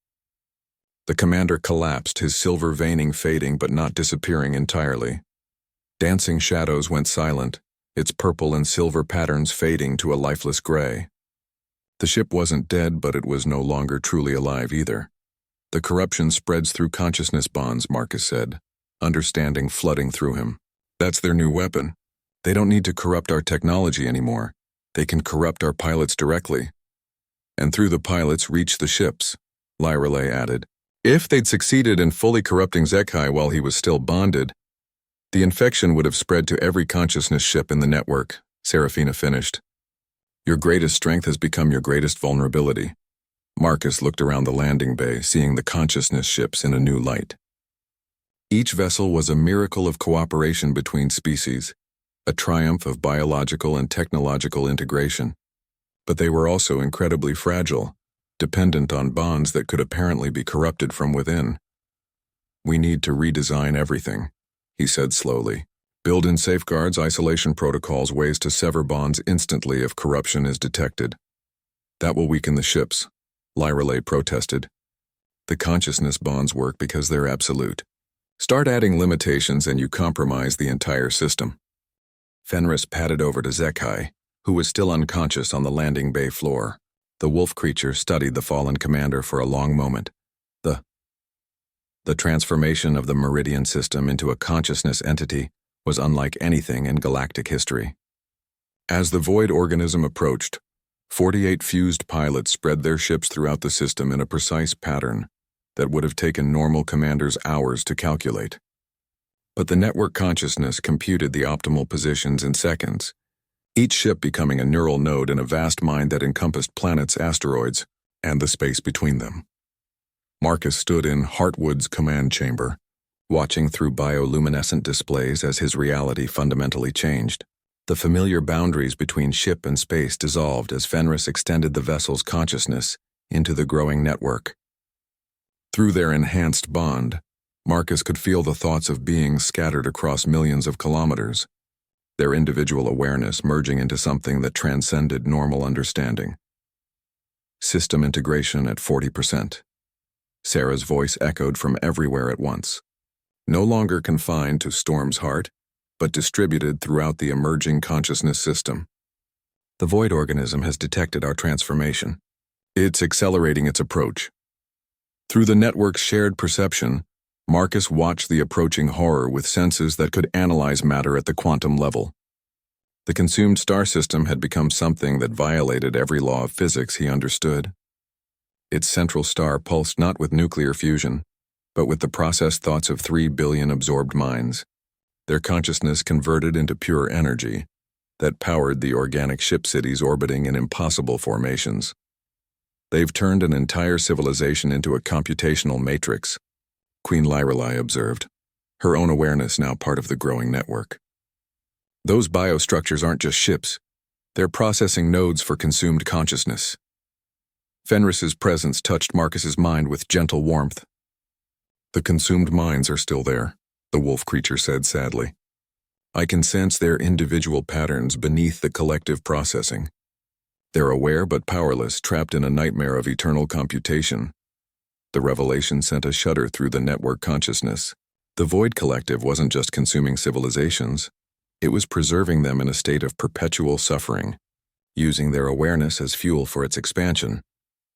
The commander collapsed, his silver veining fading but not disappearing entirely. Dancing Shadows went silent, its purple and silver patterns fading to a lifeless gray. The ship wasn't dead, but it was no longer truly alive either. "The corruption spreads through consciousness bonds," Marcus said, understanding flooding through him. "That's their new weapon. They don't need to corrupt our technology anymore. They can corrupt our pilots directly. And through the pilots reach the ships," Lyrale added. "If they'd succeeded in fully corrupting HFY while he was still bonded, The infection would have spread to every consciousness ship in the network, Serafina finished. Your greatest strength has become your greatest vulnerability. Marcus looked around the landing bay, seeing the consciousness ships in a new light. Each vessel was a miracle of cooperation between species, a triumph of biological and technological integration. But they were also incredibly fragile, dependent on bonds that could apparently be corrupted from within. We need to redesign everything, he said slowly. Build in safeguards, isolation protocols, ways to sever bonds instantly if corruption is detected. That will weaken the ships, Lyrelay protested. The consciousness bonds work because they're absolute. Start adding limitations and you compromise the entire system. Fenris padded over to Zekai, who was still unconscious on the landing bay floor. The wolf creature studied the fallen commander for a long moment. The transformation of the Meridian system into a consciousness entity was unlike anything in galactic history. As the void organism approached, 48 fused pilots spread their ships throughout the system in a precise pattern that would have taken normal commanders hours to calculate. But the network consciousness computed the optimal positions in seconds, each ship becoming a neural node in a vast mind that encompassed planets, asteroids, and the space between them. Marcus stood in Hartwood's command chamber, watching through bioluminescent displays as his reality fundamentally changed. The familiar boundaries between ship and space dissolved as Fenris extended the vessel's consciousness into the growing network. Through their enhanced bond, Marcus could feel the thoughts of beings scattered across millions of kilometers, their individual awareness merging into something that transcended normal understanding. System integration at 40%. Sarah's voice echoed from everywhere at once. No longer confined to Storm's heart, but distributed throughout the emerging consciousness system. The void organism has detected our transformation. It's accelerating its approach. Through the network's shared perception, Marcus watched the approaching horror with senses that could analyze matter at the quantum level. The consumed star system had become something that violated every law of physics he understood. Its central star pulsed not with nuclear fusion, but with the processed thoughts of 3 billion absorbed minds, their consciousness converted into pure energy that powered the organic ship cities orbiting in impossible formations. They've turned an entire civilization into a computational matrix, Queen Lyrelay observed, her own awareness now part of the growing network. Those biostructures aren't just ships, they're processing nodes for consumed consciousness. Fenris's presence touched Marcus's mind with gentle warmth. The consumed minds are still there, the wolf creature said sadly. I can sense their individual patterns beneath the collective processing. They're aware but powerless, trapped in a nightmare of eternal computation. The revelation sent a shudder through the network consciousness. The Void Collective wasn't just consuming civilizations, it was preserving them in a state of perpetual suffering, using their awareness as fuel for its expansion.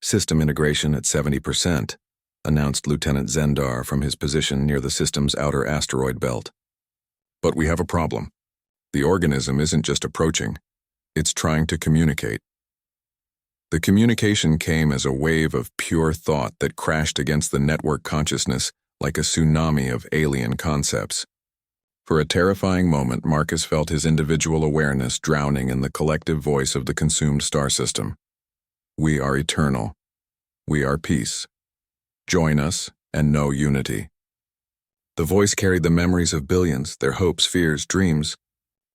System integration at 70%, announced Lieutenant Zendar from his position near the system's outer asteroid belt. But we have a problem. The organism isn't just approaching, it's trying to communicate. The communication came as a wave of pure thought that crashed against the network consciousness like a tsunami of alien concepts. For a terrifying moment, Marcus felt his individual awareness drowning in the collective voice of the consumed star system. We are eternal. We are peace. Join us and know unity. The voice carried the memories of billions, their hopes, fears, dreams,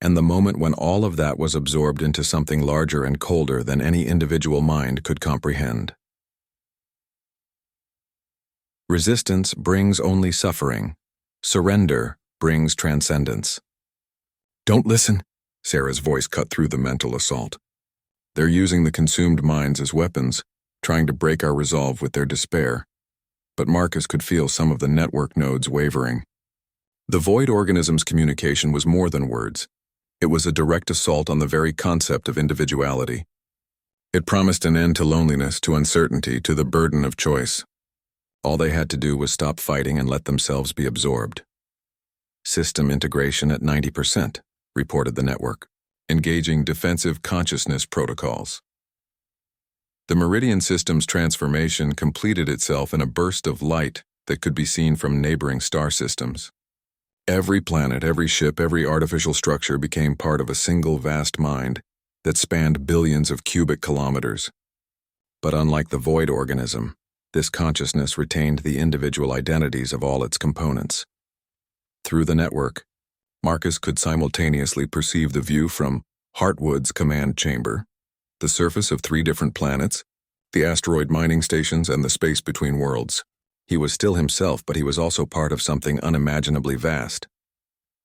and the moment when all of that was absorbed into something larger and colder than any individual mind could comprehend. Resistance brings only suffering. Surrender brings transcendence. Don't listen, Sarah's voice cut through the mental assault. They're using the consumed minds as weapons, trying to break our resolve with their despair. But Marcus could feel some of the network nodes wavering. The void organism's communication was more than words. It was a direct assault on the very concept of individuality. It promised an end to loneliness, to uncertainty, to the burden of choice. All they had to do was stop fighting and let themselves be absorbed. System integration at 90%, reported the network, engaging defensive consciousness protocols. The Meridian system's transformation completed itself in a burst of light that could be seen from neighboring star systems. Every planet, every ship, every artificial structure became part of a single vast mind that spanned billions of cubic kilometers. But unlike the void organism, this consciousness retained the individual identities of all its components. Through the network, Marcus could simultaneously perceive the view from Hartwood's command chamber, the surface of 3 different planets, the asteroid mining stations, and the space between worlds. He was still himself, but he was also part of something unimaginably vast.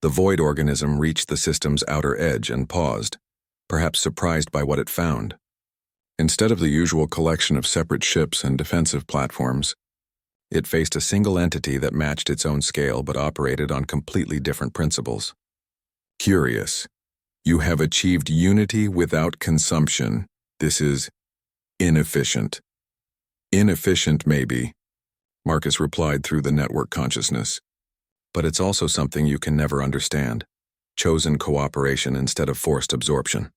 The void organism reached the system's outer edge and paused, perhaps surprised by what it found. Instead of the usual collection of separate ships and defensive platforms, it faced a single entity that matched its own scale but operated on completely different principles. Curious. You have achieved unity without consumption. This is inefficient. Inefficient, maybe, Marcus replied through the network consciousness. But it's also something you can never understand. Chosen cooperation instead of forced absorption.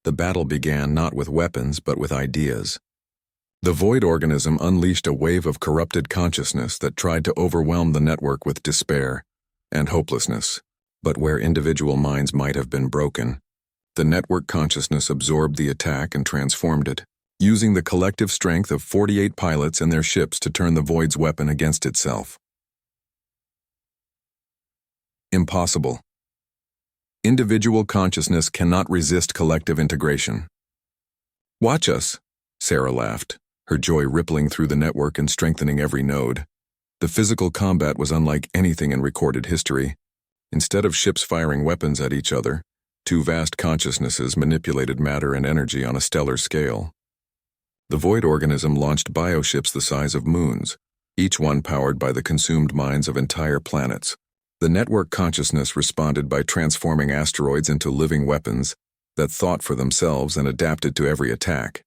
The battle began not with weapons but with ideas. The void organism unleashed a wave of corrupted consciousness that tried to overwhelm the network with despair and hopelessness. But where individual minds might have been broken, the network consciousness absorbed the attack and transformed it, using the collective strength of 48 pilots and their ships to turn the void's weapon against itself. Impossible. Individual consciousness cannot resist collective integration. Watch us, Sarah laughed, her joy rippling through the network and strengthening every node. The physical combat was unlike anything in recorded history. Instead of ships firing weapons at each other, 2 vast consciousnesses manipulated matter and energy on a stellar scale. The void organism launched bioships the size of moons, each one powered by the consumed minds of entire planets. The network consciousness responded by transforming asteroids into living weapons that thought for themselves and adapted to every attack.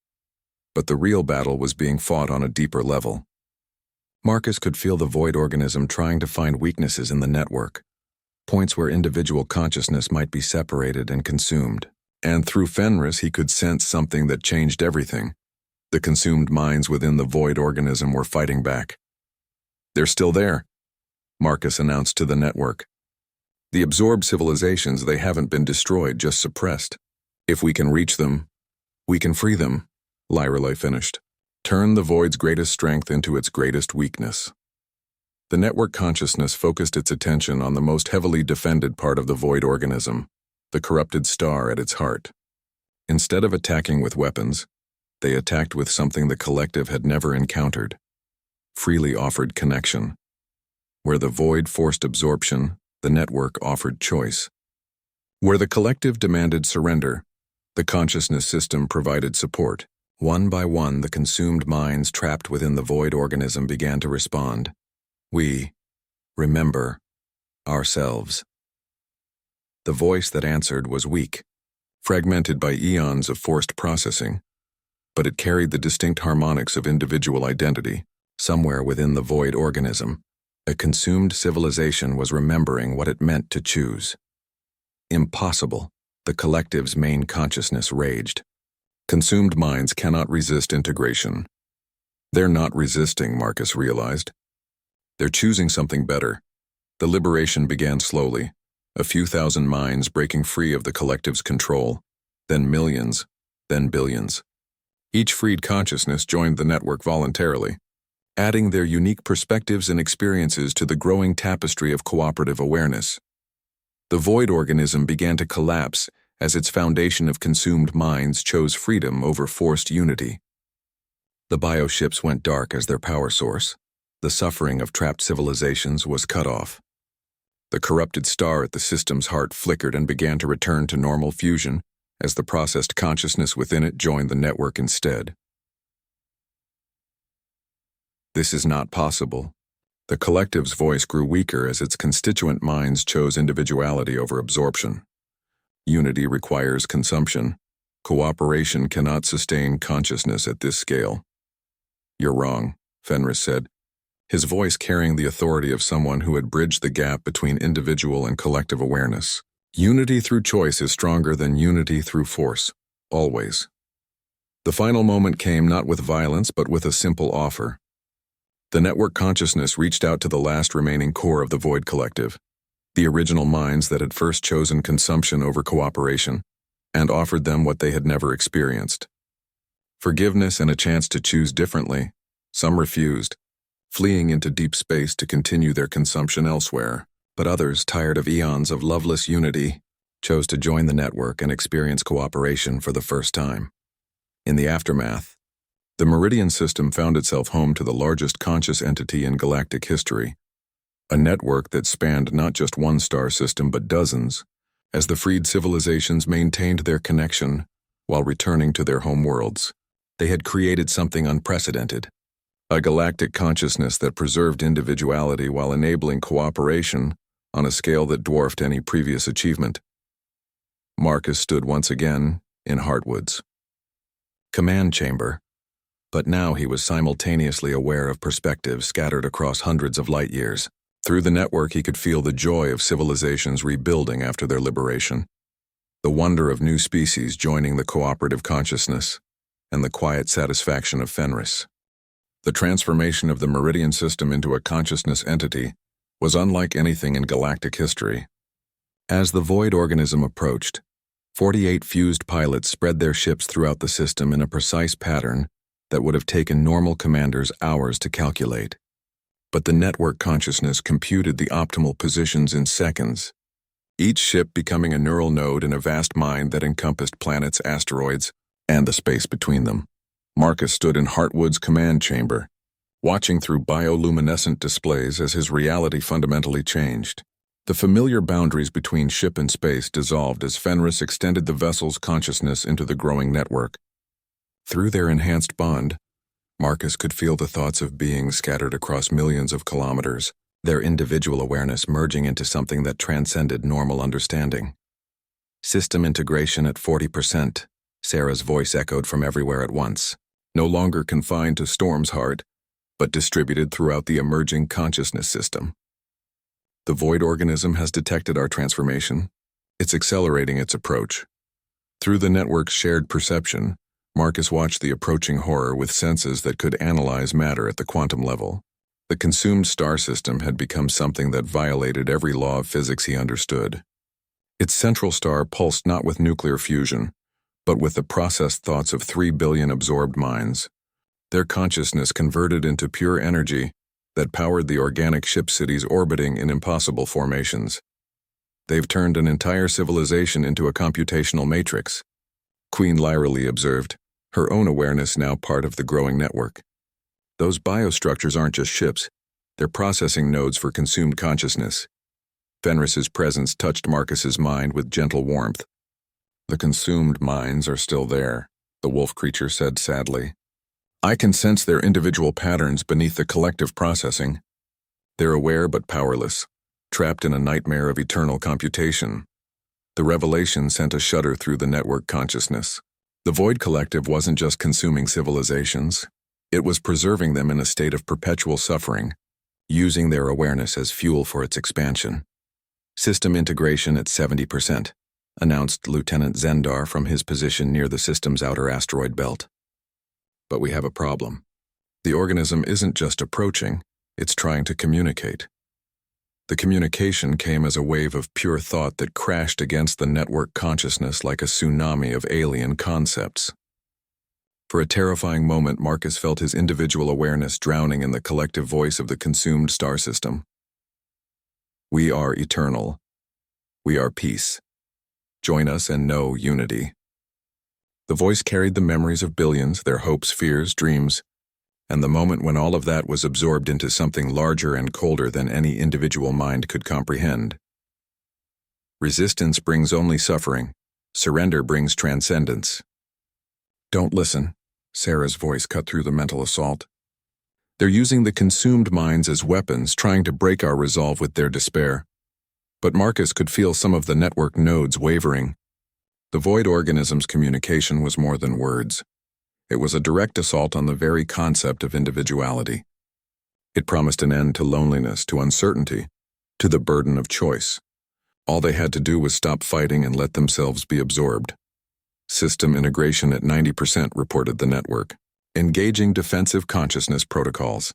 But the real battle was being fought on a deeper level. Marcus could feel the void organism trying to find weaknesses in the network, points where individual consciousness might be separated and consumed. And through Fenris he could sense something that changed everything. The consumed minds within the void organism were fighting back. They're still there, Marcus announced to the network. The absorbed civilizations, they haven't been destroyed, just suppressed. If we can reach them, we can free them, Lyreley finished. Turn the void's greatest strength into its greatest weakness. The network consciousness focused its attention on the most heavily defended part of the void organism, the corrupted star at its heart. Instead of attacking with weapons, they attacked with something the collective had never encountered: freely offered connection. Where the void forced absorption, the network offered choice. Where the collective demanded surrender, the consciousness system provided support. One by one, the consumed minds trapped within the void organism began to respond. We remember ourselves. The voice that answered was weak, fragmented by eons of forced processing, but it carried the distinct harmonics of individual identity. Somewhere within the void organism, a consumed civilization was remembering what it meant to choose. Impossible, the collective's main consciousness raged. Consumed minds cannot resist integration. They're not resisting, Marcus realized. They're choosing something better. The liberation began slowly, a few thousand minds breaking free of the collective's control, then millions, then billions. Each freed consciousness joined the network voluntarily, adding their unique perspectives and experiences to the growing tapestry of cooperative awareness. The void organism began to collapse as its foundation of consumed minds chose freedom over forced unity. The bioships went dark as their power source. The suffering of trapped civilizations was cut off. The corrupted star at the system's heart flickered and began to return to normal fusion as the processed consciousness within it joined the network instead. This is not possible. The collective's voice grew weaker as its constituent minds chose individuality over absorption. Unity requires consumption. Cooperation cannot sustain consciousness at this scale. You're wrong, Fenris said, his voice carrying the authority of someone who had bridged the gap between individual and collective awareness. Unity through choice is stronger than unity through force, always. The final moment came not with violence but with a simple offer. The network consciousness reached out to the last remaining core of the Void Collective. the original minds that had first chosen consumption over cooperation, and offered them what they had never experienced. Forgiveness and a chance to choose differently. Some refused, fleeing into deep space to continue their consumption elsewhere, but others, tired of eons of loveless unity, chose to join the network and experience cooperation for the first time. In the aftermath, the Meridian system found itself home to the largest conscious entity in galactic history, a network that spanned not just one star system but dozens, as the freed civilizations maintained their connection while returning to their home worlds. They had created something unprecedented, a galactic consciousness that preserved individuality while enabling cooperation on a scale that dwarfed any previous achievement. Marcus stood once again in Heartwood's command chamber, but now he was simultaneously aware of perspectives scattered across hundreds of light years. Through the network, he could feel the joy of civilizations rebuilding after their liberation, the wonder of new species joining the cooperative consciousness, and the quiet satisfaction of Fenris. The transformation of the Meridian system into a consciousness entity was unlike anything in galactic history. As the void organism approached, 48 fused pilots spread their ships throughout the system in a precise pattern that would have taken normal commanders hours to calculate. But the network consciousness computed the optimal positions in seconds, each ship becoming a neural node in a vast mind that encompassed planets, asteroids, and the space between them. Marcus stood in Heartwood's command chamber, watching through bioluminescent displays as his reality fundamentally changed. The familiar boundaries between ship and space dissolved as Fenris extended the vessel's consciousness into the growing network. Through their enhanced bond, Marcus could feel the thoughts of beings scattered across millions of kilometers, their individual awareness merging into something that transcended normal understanding. System integration at 40%, Sarah's voice echoed from everywhere at once, no longer confined to Storm's heart, but distributed throughout the emerging consciousness system. The void organism has detected our transformation. It's accelerating its approach. Through the network's shared perception, Marcus watched the approaching horror with senses that could analyze matter at the quantum level. The consumed star system had become something that violated every law of physics he understood. Its central star pulsed not with nuclear fusion, but with the processed thoughts of 3 billion absorbed minds. Their consciousness converted into pure energy that powered the organic ship cities orbiting in impossible formations. They've turned an entire civilization into a computational matrix, Queen Lyralee observed, her own awareness now part of the growing network. Those biostructures aren't just ships, they're processing nodes for consumed consciousness. Fenris's presence touched Marcus's mind with gentle warmth. The consumed minds are still there, the wolf creature said sadly. I can sense their individual patterns beneath the collective processing. They're aware but powerless, trapped in a nightmare of eternal computation. The revelation sent a shudder through the network consciousness. The Void Collective wasn't just consuming civilizations, it was preserving them in a state of perpetual suffering, using their awareness as fuel for its expansion. System integration at 70%, announced Lieutenant Zendar from his position near the system's outer asteroid belt. But we have a problem. The organism isn't just approaching, it's trying to communicate. The communication came as a wave of pure thought that crashed against the network consciousness like a tsunami of alien concepts. For a terrifying moment, Marcus felt his individual awareness drowning in the collective voice of the consumed star system. We are eternal. We are peace. Join us and know unity. The voice carried the memories of billions, their hopes, fears, dreams, and the moment when all of that was absorbed into something larger and colder than any individual mind could comprehend. Resistance brings only suffering. Surrender brings transcendence. Don't listen, Sarah's voice cut through the mental assault. They're using the consumed minds as weapons, trying to break our resolve with their despair. But Marcus could feel some of the network nodes wavering. The void organism's communication was more than words. It was a direct assault on the very concept of individuality. It promised an end to loneliness, to uncertainty, to the burden of choice. All they had to do was stop fighting and let themselves be absorbed. System integration at 90%, reported the network, engaging defensive consciousness protocols.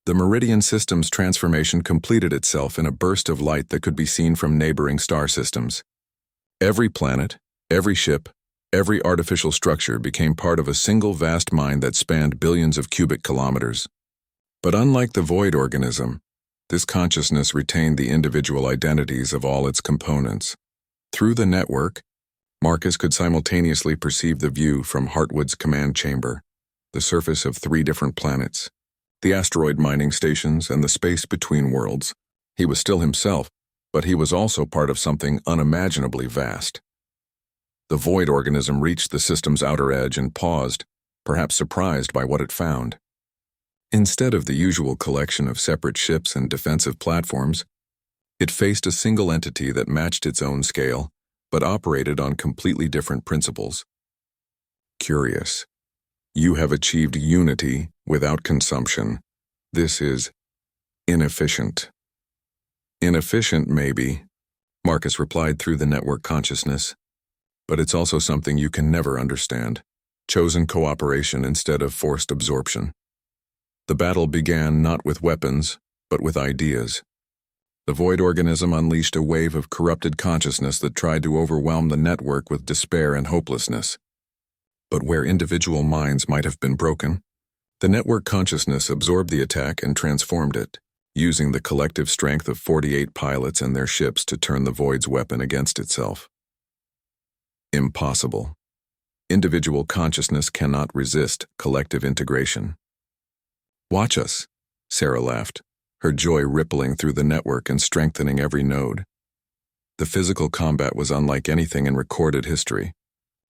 The Meridian system's transformation completed itself in a burst of light that could be seen from neighboring star systems. Every planet, every ship, every artificial structure became part of a single vast mind that spanned billions of cubic kilometers. But unlike the void organism, this consciousness retained the individual identities of all its components. Through the network, Marcus could simultaneously perceive the view from Hartwood's command chamber, the surface of 3 different planets, the asteroid mining stations, and the space between worlds. He was still himself, but he was also part of something unimaginably vast. The void organism reached the system's outer edge and paused, perhaps surprised by what it found. Instead of the usual collection of separate ships and defensive platforms, it faced a single entity that matched its own scale, but operated on completely different principles. Curious. You have achieved unity without consumption. This is inefficient. Inefficient, maybe, Marcus replied through the network consciousness. But it's also something you can never understand. Chosen cooperation instead of forced absorption. The battle began not with weapons, but with ideas. The void organism unleashed a wave of corrupted consciousness that tried to overwhelm the network with despair and hopelessness. But where individual minds might have been broken, the network consciousness absorbed the attack and transformed it, using the collective strength of 48 pilots and their ships to turn the void's weapon against itself. Impossible. Individual consciousness cannot resist collective integration. Watch us, Sarah laughed, her joy rippling through the network and strengthening every node. The physical combat was unlike anything in recorded history.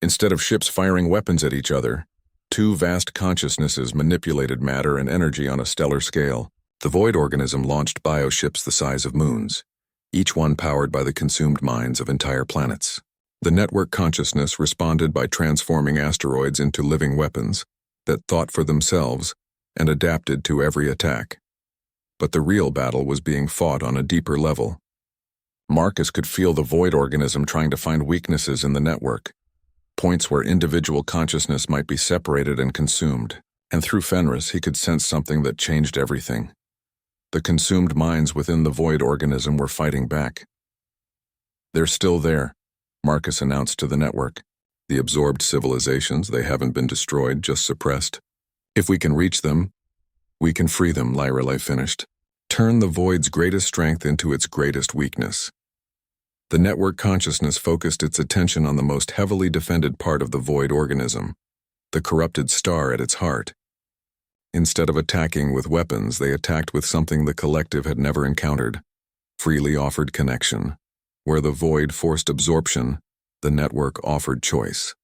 Instead of ships firing weapons at each other, 2 vast consciousnesses manipulated matter and energy on a stellar scale. The void organism launched bioships the size of moons, each one powered by the consumed minds of entire planets. The network consciousness responded by transforming asteroids into living weapons that thought for themselves and adapted to every attack. But the real battle was being fought on a deeper level. Marcus could feel the void organism trying to find weaknesses in the network, points where individual consciousness might be separated and consumed, and through Fenris he could sense something that changed everything. The consumed minds within the void organism were fighting back. They're still there, Marcus announced to the network. The absorbed civilizations, they haven't been destroyed, just suppressed. If we can reach them, we can free them, Lyrelay finished. Turn the void's greatest strength into its greatest weakness. The network consciousness focused its attention on the most heavily defended part of the void organism, the corrupted star at its heart. Instead of attacking with weapons, they attacked with something the collective had never encountered, freely offered connection. Where the void forced absorption, the network offered choice.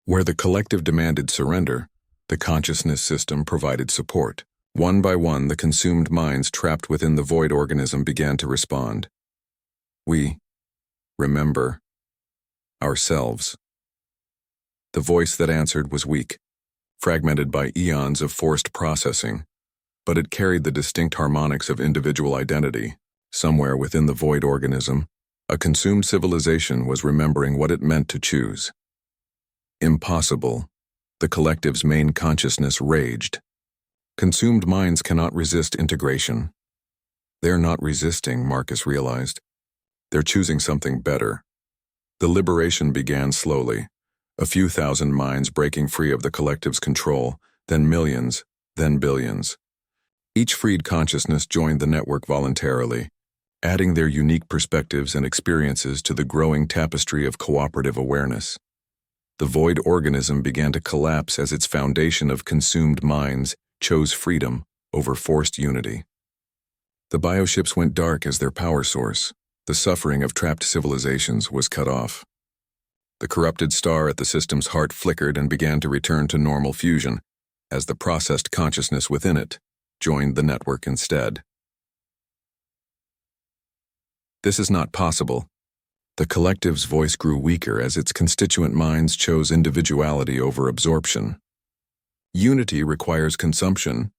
Where the collective demanded surrender, the consciousness system provided support. One by one, the consumed minds trapped within the void organism began to respond. We remember ourselves. The voice that answered was weak, fragmented by eons of forced processing, but it carried the distinct harmonics of individual identity. Somewhere within the void organism, a consumed civilization was remembering what it meant to choose. Impossible. The collective's main consciousness raged. Consumed minds cannot resist integration. They're not resisting, Marcus realized. They're choosing something better. The liberation began slowly, a few thousand minds breaking free of the collective's control, then millions, then billions. Each freed consciousness joined the network voluntarily, adding their unique perspectives and experiences to the growing tapestry of cooperative awareness. The void organism began to collapse as its foundation of consumed minds chose freedom over forced unity. The bioships went dark as their power source. The suffering of trapped civilizations was cut off. The corrupted star at the system's heart flickered and began to return to normal fusion as the processed consciousness within it joined the network instead. This is not possible. The collective's voice grew weaker as its constituent minds chose individuality over absorption. Unity requires consumption.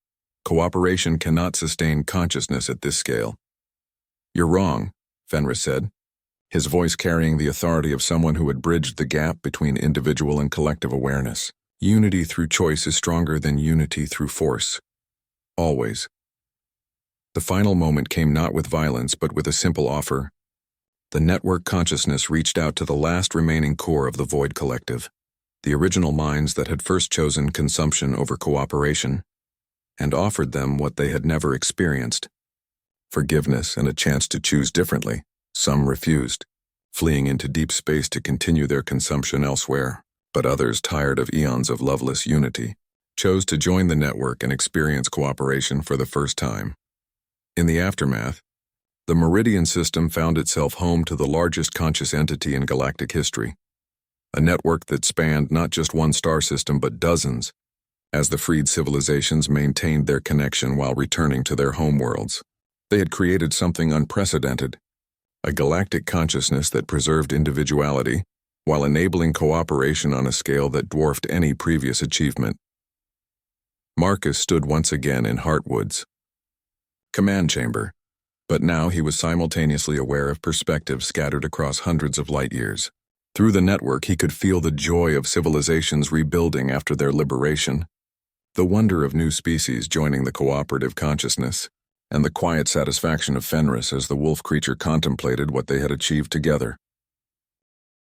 Cooperation cannot sustain consciousness at this scale. You're wrong, Fenris said, his voice carrying the authority of someone who had bridged the gap between individual and collective awareness. Unity through choice is stronger than unity through force. Always. The final moment came not with violence but with a simple offer. The network consciousness reached out to the last remaining core of the Void Collective, the original minds that had first chosen consumption over cooperation, and offered them what they had never experienced: forgiveness and a chance to choose differently. Some refused, fleeing into deep space to continue their consumption elsewhere, but others, tired of eons of loveless unity, chose to join the network and experience cooperation for the first time. In the aftermath, the Meridian system found itself home to the largest conscious entity in galactic history, a network that spanned not just one star system but dozens, as the freed civilizations maintained their connection while returning to their homeworlds. They had created something unprecedented, a galactic consciousness that preserved individuality while enabling cooperation on a scale that dwarfed any previous achievement. Marcus stood once again in Heartwood's command chamber, but now he was simultaneously aware of perspectives scattered across hundreds of light years. Through the network, he could feel the joy of civilizations rebuilding after their liberation, the wonder of new species joining the cooperative consciousness, and the quiet satisfaction of Fenris as the wolf creature contemplated what they had achieved together.